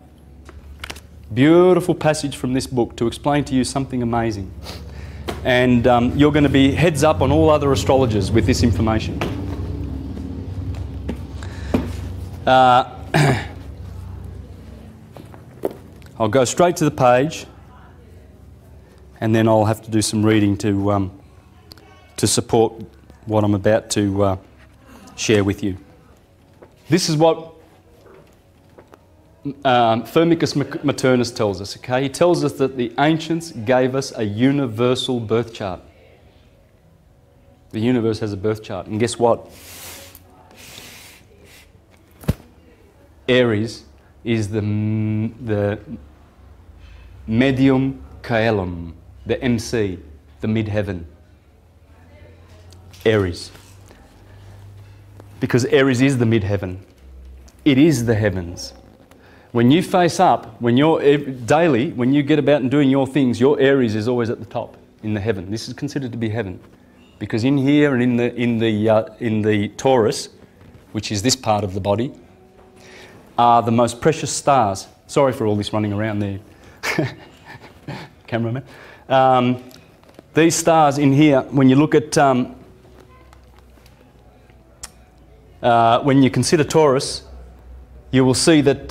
a beautiful passage from this book to explain to you something amazing. And you're going to be heads up on all other astrologers with this information. I'll go straight to the page, and then I'll have to do some reading to support what I'm about to share with you. This is what Firmicus Maternus tells us, okay? He tells us that the ancients gave us a universal birth chart. The universe has a birth chart, and guess what? Aries is the medium caelum, the MC, the mid-heaven. Aries. Because Aries is the mid-heaven. It is the heavens. When you face up, when you're daily, when you get about and doing your things, your Aries is always at the top in the heaven. This is considered to be heaven, because in here and in the Taurus, which is this part of the body, are the most precious stars. Sorry for all this running around there, cameraman. These stars in here, when you look at, when you consider Taurus, you will see that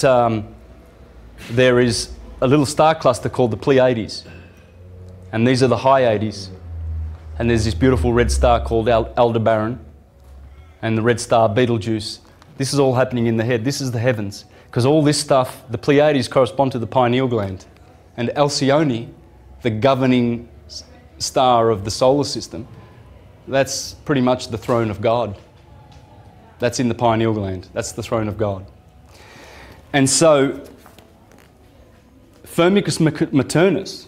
there is a little star cluster called the Pleiades, and these are the Hyades. And there's this beautiful red star called Aldebaran, and the red star Betelgeuse. This is all happening in the head. This is the heavens, because all this stuff, the Pleiades correspond to the pineal gland, and Alcyone, the governing star of the solar system, that's pretty much the throne of God. That's in the pineal gland. That's the throne of God. And so, Firmicus Maternus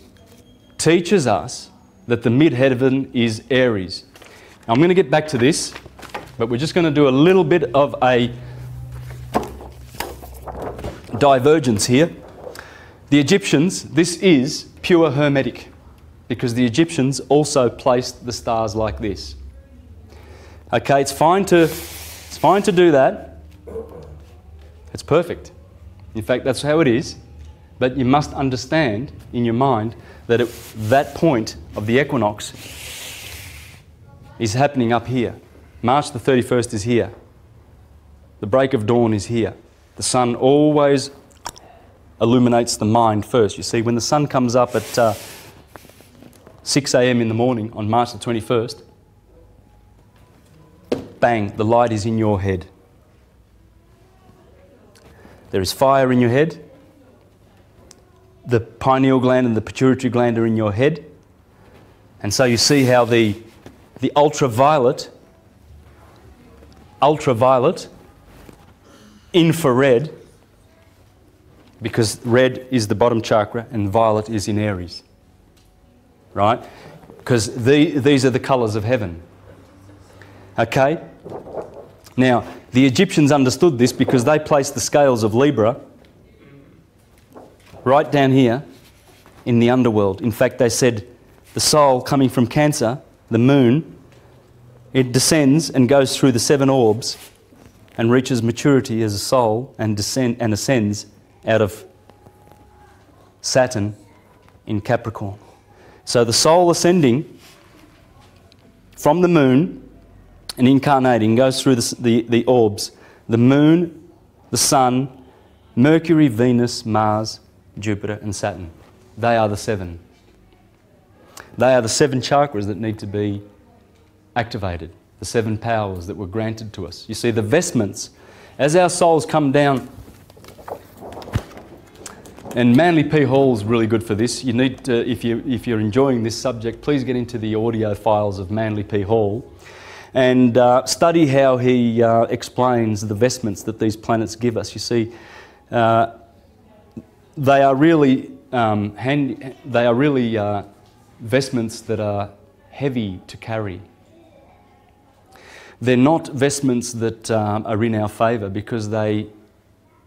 teaches us that the mid-heaven is Aries. Now, I'm going to get back to this, but we're just going to do a little bit of a divergence here. The Egyptians, this is pure Hermetic, because the Egyptians also placed the stars like this. Okay, it's fine to do that. It's perfect. In fact, that's how it is. But you must understand in your mind that that point of the equinox is happening up here. March the 31st is here. The break of dawn is here. The sun always illuminates the mind first. You see, when the sun comes up at 6 a.m. in the morning on March the 21st, bang, the light is in your head. There is fire in your head. The pineal gland and the pituitary gland are in your head. And so you see how the ultraviolet, infrared, because red is the bottom chakra and violet is in Aries, right? Because these are the colours of heaven. Okay? Now, the Egyptians understood this because they placed the scales of Libra right down here in the underworld. In fact, they said the soul coming from Cancer, the moon, it descends and goes through the 7 orbs and reaches maturity as a soul and ascends out of Saturn in Capricorn. So the soul ascending from the moon and incarnating goes through the orbs, the moon, the sun, Mercury, Venus, Mars, Jupiter and Saturn. They are the 7. They are the 7 chakras that need to be activated, the 7 powers that were granted to us. You see, the vestments, as our souls come down And Manly P. Hall's really good for this. You need to, if you're enjoying this subject, please get into the audio files of Manly P. Hall and study how he explains the vestments that these planets give us. You see, they are really vestments that are heavy to carry. They're not vestments that are in our favour because they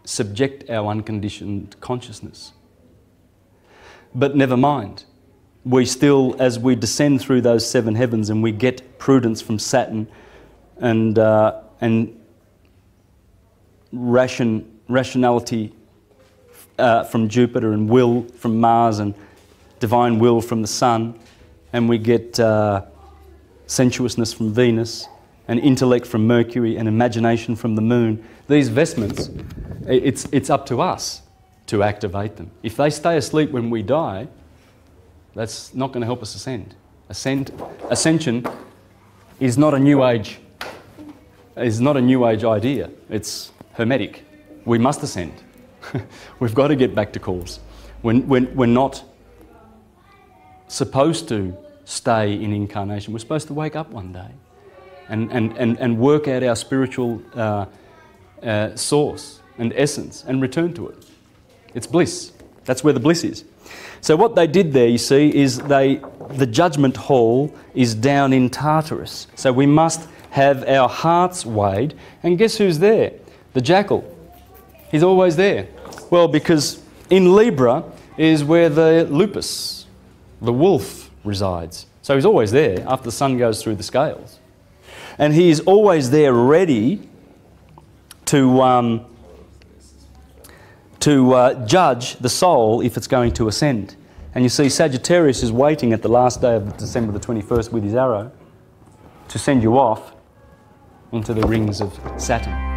subject our unconditioned consciousness. But never mind. We still, as we descend through those 7 heavens and we get prudence from Saturn and rationality from Jupiter and will from Mars and divine will from the Sun, and we get sensuousness from Venus and intellect from Mercury and imagination from the Moon. These vestments, it's up to us to activate them. If they stay asleep when we die, that's not going to help us ascend. Ascension is not a new age. Is not a new age idea. It's hermetic. We must ascend. We've got to get back to course. We're not supposed to stay in incarnation. We're supposed to wake up one day and work out our spiritual source and essence and return to it. It's bliss. That's where the bliss is. So what they did there, you see, is the judgment hall is down in Tartarus. So we must have our hearts weighed. And guess who's there? The jackal. He's always there. Well, because in Libra is where the lupus, the wolf, resides. So he's always there after the sun goes through the scales. And he is always there ready to judge the soul if it's going to ascend. And you see Sagittarius is waiting at the last day of December the 21st with his arrow to send you off into the rings of Saturn.